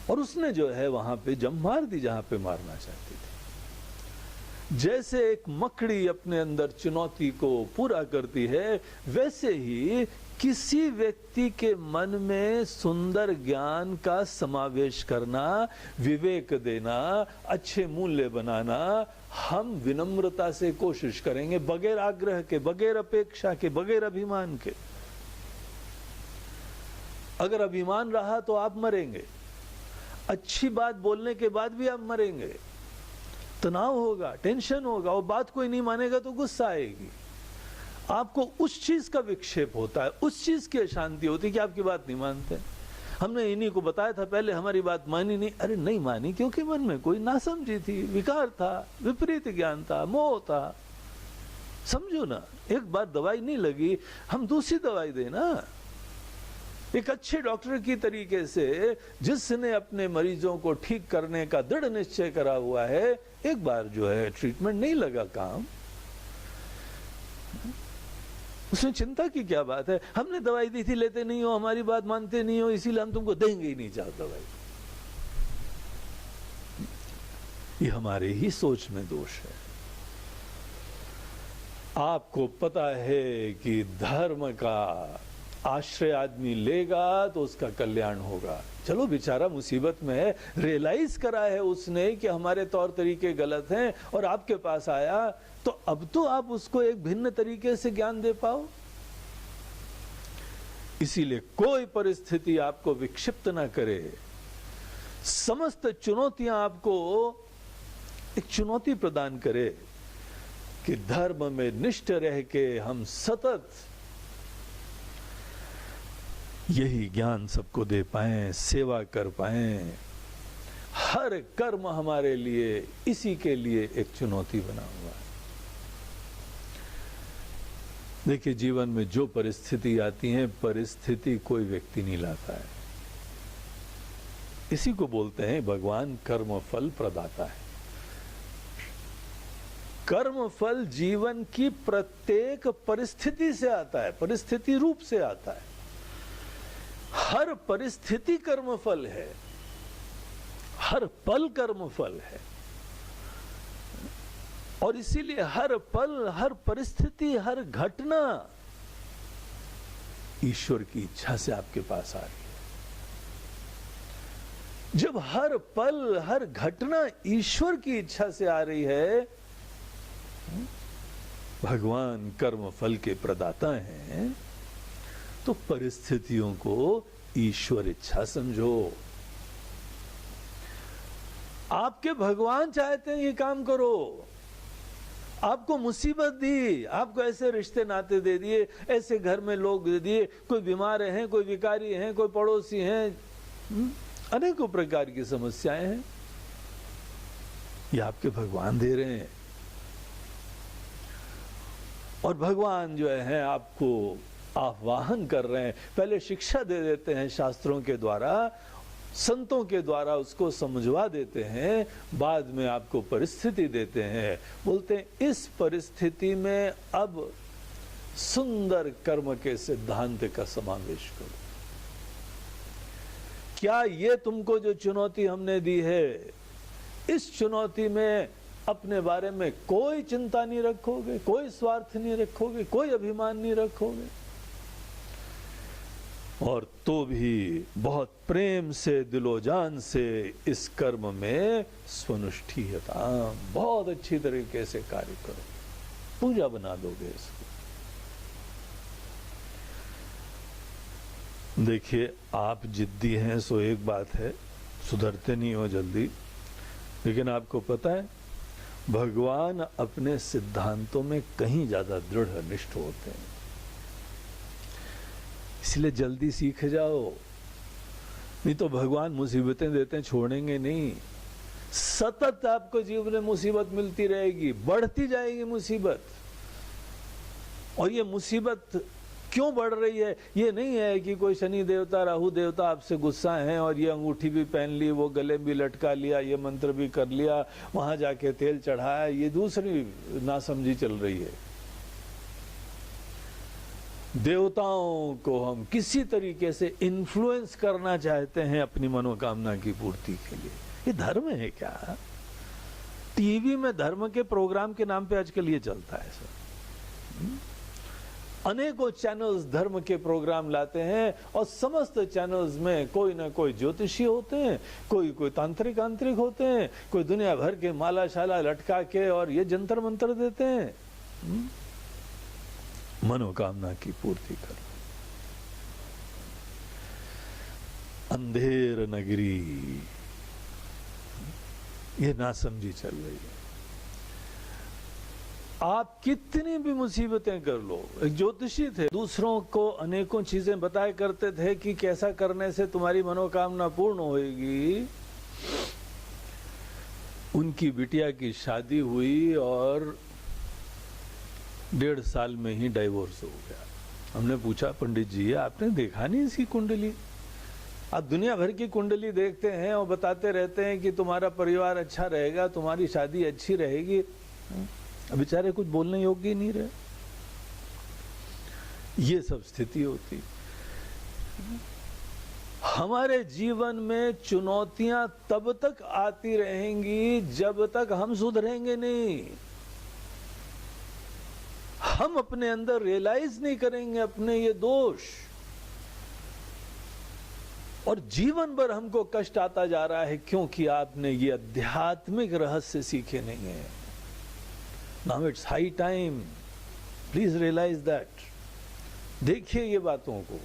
और उसने जो है वहां पे जंप मार दी जहां पे मारना चाहती थी। जैसे एक मकड़ी अपने अंदर चुनौती को पूरा करती है, वैसे ही किसी व्यक्ति के मन में सुंदर ज्ञान का समावेश करना, विवेक देना, अच्छे मूल्य बनाना हम विनम्रता से कोशिश करेंगे, बगैर आग्रह के, बगैर अपेक्षा के, बगैर अभिमान के। अगर अभिमान रहा तो आप मरेंगे, अच्छी बात बोलने के बाद भी आप मरेंगे। तनाव होगा, टेंशन होगा, वो बात कोई नहीं मानेगा तो गुस्सा आएगी। आपको उस चीज का विक्षेप होता है, उस चीज की अशांति होती है कि आपकी बात नहीं मानते। हमने इन्हीं को बताया था पहले, हमारी बात मानी नहीं। अरे नहीं मानी क्योंकि मन में कोई नासमझी थी, विकार था, विपरीत ज्ञान था, मोह था। समझो ना, एक बार दवाई नहीं लगी, हम दूसरी दवाई देना। एक अच्छे डॉक्टर की तरीके से जिसने अपने मरीजों को ठीक करने का दृढ़ निश्चय करा हुआ है, एक बार जो है ट्रीटमेंट नहीं लगा काम, उसमें चिंता की क्या बात है। हमने दवाई दी थी, लेते नहीं हो, हमारी बात मानते नहीं हो, इसीलिए हम तुमको देंगे ही नहीं चाह दवाई। ये हमारे ही सोच में दोष है। आपको पता है कि धर्म का आश्रय आदमी लेगा तो उसका कल्याण होगा। चलो बेचारा मुसीबत में है, रियलाइज करा है उसने कि हमारे तौर तरीके गलत हैं और आपके पास आया, तो अब तो आप उसको एक भिन्न तरीके से ज्ञान दे पाओ। इसीलिए कोई परिस्थिति आपको विक्षिप्त ना करे। समस्त चुनौतियां आपको एक चुनौती प्रदान करे कि धर्म में निष्ठ रह के हम सतत यही ज्ञान सबको दे पाएं, सेवा कर पाएं। हर कर्म हमारे लिए इसी के लिए एक चुनौती बना हुआ है। देखिए, जीवन में जो परिस्थिति आती है, परिस्थिति कोई व्यक्ति नहीं लाता है। इसी को बोलते हैं भगवान कर्म फल प्रदाता है। कर्म फल जीवन की प्रत्येक परिस्थिति से आता है, परिस्थिति रूप से आता है। हर परिस्थिति कर्मफल है, हर पल कर्मफल है। और इसीलिए हर पल, हर परिस्थिति, हर घटना ईश्वर की इच्छा से आपके पास आ रही है। जब हर पल, हर घटना ईश्वर की इच्छा से आ रही है, भगवान कर्म फल के प्रदाता हैं, तो परिस्थितियों को ईश्वर इच्छा समझो। आपके भगवान चाहते हैं ये काम करो। आपको मुसीबत दी, आपको ऐसे रिश्ते नाते दे दिए, ऐसे घर में लोग दे दिए, कोई बीमार हैं, कोई विकारी हैं, कोई पड़ोसी हैं, अनेकों प्रकार की समस्याएं हैं, ये आपके भगवान दे रहे हैं। और भगवान जो है आपको आह्वान कर रहे हैं, पहले शिक्षा दे देते हैं शास्त्रों के द्वारा, संतों के द्वारा उसको समझवा देते हैं, बाद में आपको परिस्थिति देते हैं, बोलते हैं इस परिस्थिति में अब सुंदर कर्म के सिद्धांत का समावेश करो। क्या ये तुमको जो चुनौती हमने दी है, इस चुनौती में अपने बारे में कोई चिंता नहीं रखोगे, कोई स्वार्थ नहीं रखोगे, कोई अभिमान नहीं रखोगे, और तो भी बहुत प्रेम से, दिलोजान से इस कर्म में स्वनुष्ठीयता, बहुत अच्छी तरीके से कार्य करो, पूजा बना दोगे इसको। देखिए, आप जिद्दी हैं सो एक बात है, सुधरते नहीं हो जल्दी, लेकिन आपको पता है भगवान अपने सिद्धांतों में कहीं ज्यादा दृढ़ निष्ठ होते हैं, इसलिए जल्दी सीख जाओ, नहीं तो भगवान मुसीबतें देते हैं, छोड़ेंगे नहीं। सतत आपको जीवन में मुसीबत मिलती रहेगी, बढ़ती जाएगी मुसीबत। और ये मुसीबत क्यों बढ़ रही है? ये नहीं है कि कोई शनि देवता, राहु देवता आपसे गुस्सा हैं और ये अंगूठी भी पहन ली, वो गले भी लटका लिया, ये मंत्र भी कर लिया, वहां जाके तेल चढ़ाया, ये दूसरी नासमझी चल रही है। देवताओं को हम किसी तरीके से इन्फ्लुएंस करना चाहते हैं अपनी मनोकामना की पूर्ति के लिए, ये धर्म है क्या? टीवी में धर्म के प्रोग्राम के नाम पे आजकल ये चलता है सर। अनेकों चैनल्स धर्म के प्रोग्राम लाते हैं और समस्त चैनल्स में कोई ना कोई ज्योतिषी होते हैं, कोई तांत्रिक होते हैं, कोई दुनिया भर के माला शाला लटका के और ये जंतर मंत्र देते हैं। मनोकामना की पूर्ति कर। अंधेर नगरी ये नासमझी चल रही है। आप कितनी भी मुसीबतें कर लो, एक ज्योतिषी थे, दूसरों को अनेकों चीजें बताया करते थे कि कैसा करने से तुम्हारी मनोकामना पूर्ण होएगी। उनकी बिटिया की शादी हुई और 1.5 साल में ही डाइवोर्स हो गया। हमने पूछा, पंडित जी आपने देखा नहीं इसकी कुंडली? आप दुनिया भर की कुंडली देखते हैं और बताते रहते हैं कि तुम्हारा परिवार अच्छा रहेगा, तुम्हारी शादी अच्छी रहेगी। अब बेचारे कुछ बोलने योग्य ही नहीं रहे। ये सब स्थिति होती। हमारे जीवन में चुनौतियां तब तक आती रहेंगी जब तक हम सुधरेंगे नहीं, हम अपने अंदर रियलाइज नहीं करेंगे अपने ये दोष, और जीवन भर हमको कष्ट आता जा रहा है क्योंकि आपने ये आध्यात्मिक रहस्य सीखे नहीं है। Now it's high time. Please realize that. देखिए ये बातों को।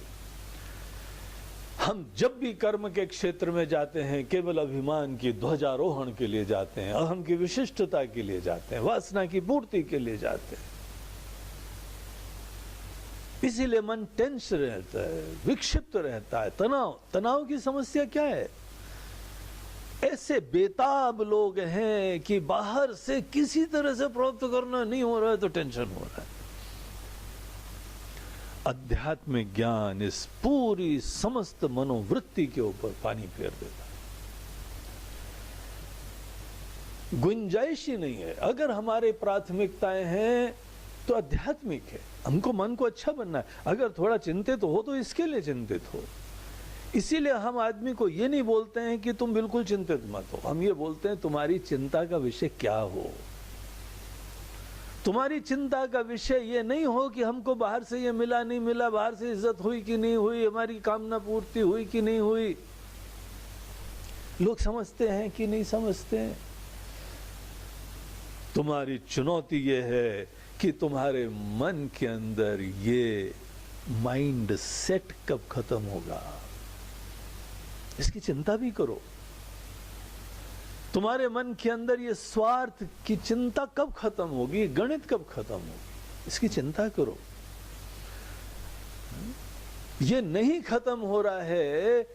हम जब भी कर्म के क्षेत्र में जाते हैं केवल अभिमान की ध्वजारोहण के लिए जाते हैं, अहम की विशिष्टता के लिए जाते हैं, वासना की पूर्ति के लिए जाते हैं। इसीलिए मन टेंस रहता है, विक्षिप्त रहता है। तनाव की समस्या क्या है? ऐसे बेताब लोग हैं कि बाहर से किसी तरह से प्राप्त करना नहीं हो रहा है तो टेंशन हो रहा है। आध्यात्मिक ज्ञान इस पूरी समस्त मनोवृत्ति के ऊपर पानी फेर देता है। गुंजाइश ही नहीं है। अगर हमारी प्राथमिकताएं हैं तो आध्यात्मिक है, हमको मन को अच्छा बनना है। अगर थोड़ा चिंतित हो तो इसके लिए चिंतित हो। इसीलिए हम आदमी को ये नहीं बोलते हैं कि तुम बिल्कुल चिंतित मत हो, हम ये बोलते हैं तुम्हारी चिंता का विषय क्या हो। तुम्हारी चिंता का विषय ये नहीं हो कि हमको बाहर से ये मिला नहीं मिला, बाहर से इज्जत हुई कि नहीं हुई, हमारी कामना पूर्ति हुई कि नहीं हुई। लोग समझते हैं कि नहीं समझते हैं। तुम्हारी चुनौती ये है कि तुम्हारे मन के अंदर ये माइंड सेट कब खत्म होगा, इसकी चिंता भी करो। तुम्हारे मन के अंदर ये स्वार्थ की चिंता कब खत्म होगी, गणित कब खत्म होगी, इसकी चिंता करो। ये नहीं खत्म हो रहा है,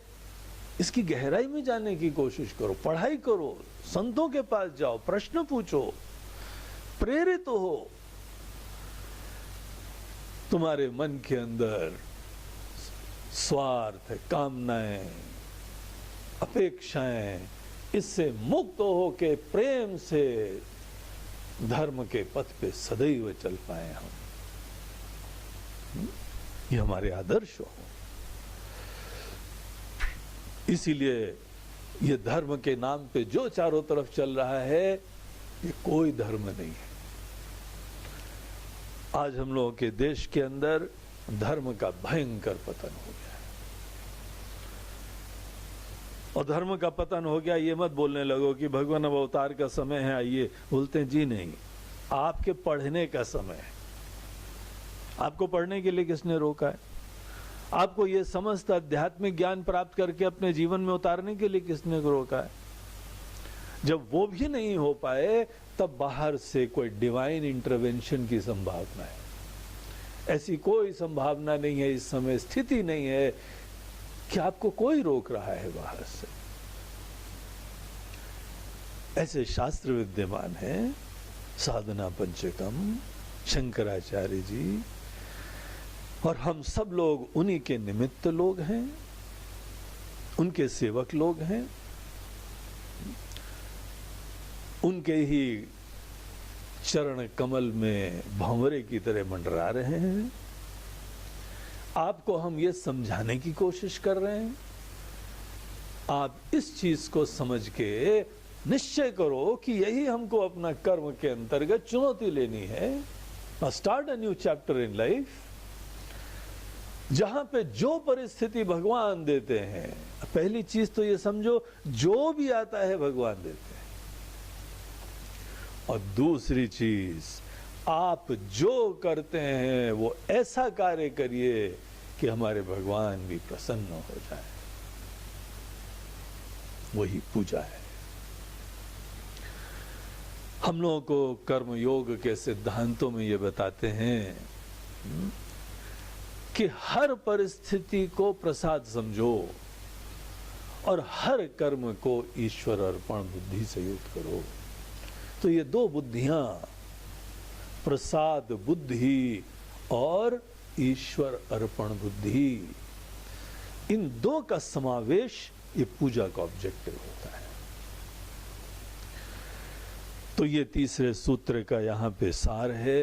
इसकी गहराई में जाने की कोशिश करो, पढ़ाई करो, संतों के पास जाओ, प्रश्न पूछो, प्रेरित हो। तुम्हारे मन के अंदर स्वार्थ, कामनाएं, अपेक्षाएं, इससे मुक्त हो के प्रेम से धर्म के पथ पे सदैव चल पाए हम। ये हमारे आदर्श हो। इसीलिए ये धर्म के नाम पे जो चारों तरफ चल रहा है ये कोई धर्म नहीं है। आज हम लोगों के देश के अंदर धर्म का भयंकर पतन हो गया है। और धर्म का पतन हो गया ये मत बोलने लगो कि भगवान अब अवतार का समय है आइए। बोलते हैं जी नहीं, आपके पढ़ने का समय है। आपको पढ़ने के लिए किसने रोका है? आपको ये समस्त आध्यात्मिक ज्ञान प्राप्त करके अपने जीवन में उतारने के लिए किसने रोका है? जब वो भी नहीं हो पाए तब बाहर से कोई डिवाइन इंटरवेंशन की संभावना है। ऐसी कोई संभावना नहीं है, इस समय स्थिति नहीं है कि आपको कोई रोक रहा है बाहर से। ऐसे शास्त्र विद्यमान है, साधना पंचकम, शंकराचार्य जी, और हम सब लोग उन्हीं के निमित्त लोग हैं, उनके सेवक लोग हैं, उनके ही चरण कमल में भंवरे की तरह मंडरा रहे हैं। आपको हम ये समझाने की कोशिश कर रहे हैं। आप इस चीज को समझ के निश्चय करो कि यही हमको अपना कर्म के अंतर्गत चुनौती लेनी है। Start a new chapter in life. जहां पे जो परिस्थिति भगवान देते हैं, पहली चीज तो ये समझो, जो भी आता है भगवान देते हैं। और दूसरी चीज, आप जो करते हैं वो ऐसा कार्य करिए कि हमारे भगवान भी प्रसन्न हो जाए, वही पूजा है। हम लोगों को कर्म योग के सिद्धांतों में ये बताते हैं कि हर परिस्थिति को प्रसाद समझो और हर कर्म को ईश्वर अर्पण बुद्धि से युक्त करो। तो ये दो बुद्धियां, प्रसाद बुद्धि और ईश्वर अर्पण बुद्धि, इन दो का समावेश ये पूजा का ऑब्जेक्टिव होता है। तो ये तीसरे सूत्र का यहाँ पे सार है।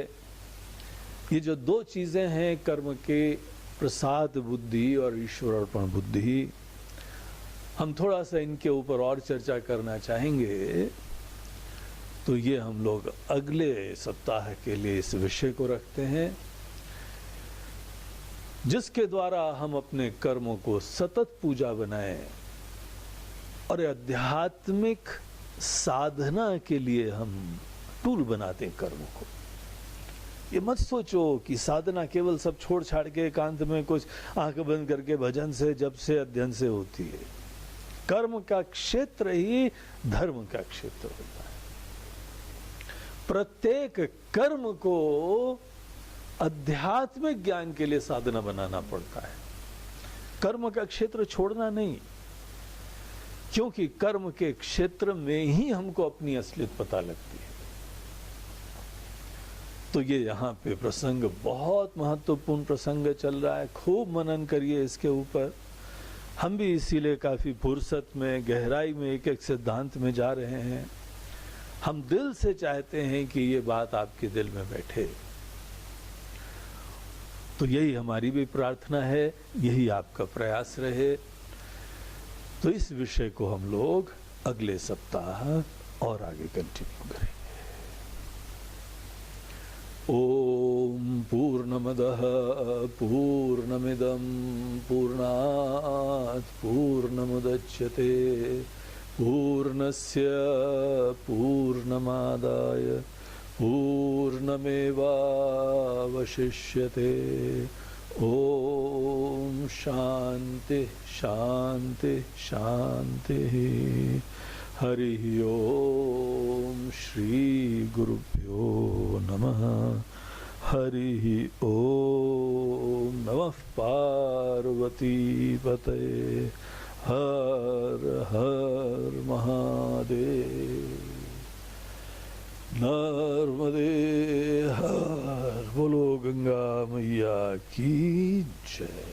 ये जो दो चीजें हैं कर्म के, प्रसाद बुद्धि और ईश्वर अर्पण बुद्धि, हम थोड़ा सा इनके ऊपर और चर्चा करना चाहेंगे। तो ये हम लोग अगले सप्ताह के लिए इस विषय को रखते हैं, जिसके द्वारा हम अपने कर्मों को सतत पूजा बनाएं और आध्यात्मिक साधना के लिए हम टूल बनाते हैं कर्मों को। ये मत सोचो कि साधना केवल सब छोड़ छाड़ के एकांत में कुछ आंख बंद करके भजन से, जप से, अध्ययन से होती है। कर्म का क्षेत्र ही धर्म का क्षेत्र होता है। प्रत्येक कर्म को आध्यात्मिक ज्ञान के लिए साधना बनाना पड़ता है, कर्म का क्षेत्र छोड़ना नहीं, क्योंकि कर्म के क्षेत्र में ही हमको अपनी असलियत पता लगती है। तो ये यहाँ पे प्रसंग बहुत महत्वपूर्ण प्रसंग चल रहा है, खूब मनन करिए इसके ऊपर। हम भी इसीलिए काफी फुर्सत में, गहराई में एक एक सिद्धांत में जा रहे हैं। हम दिल से चाहते हैं कि ये बात आपके दिल में बैठे। तो यही हमारी भी प्रार्थना है, यही आपका प्रयास रहे। तो इस विषय को हम लोग अगले सप्ताह और आगे कंटिन्यू करेंगे। ओम पूर्णमदः पूर्णमिदं पूर्णात् पूर्णमुदच्यते पूर्णस्य पूर्णमादाय पूर्णमेवावशिष्यते। ओम शांति शांति शांति। हरि ओम श्री गुरुभ्यो नमः। हरि ओम नमः पार्वती पतये। हर हर महादेव। नर्मदे हर। बोलो गंगा मैया की जय।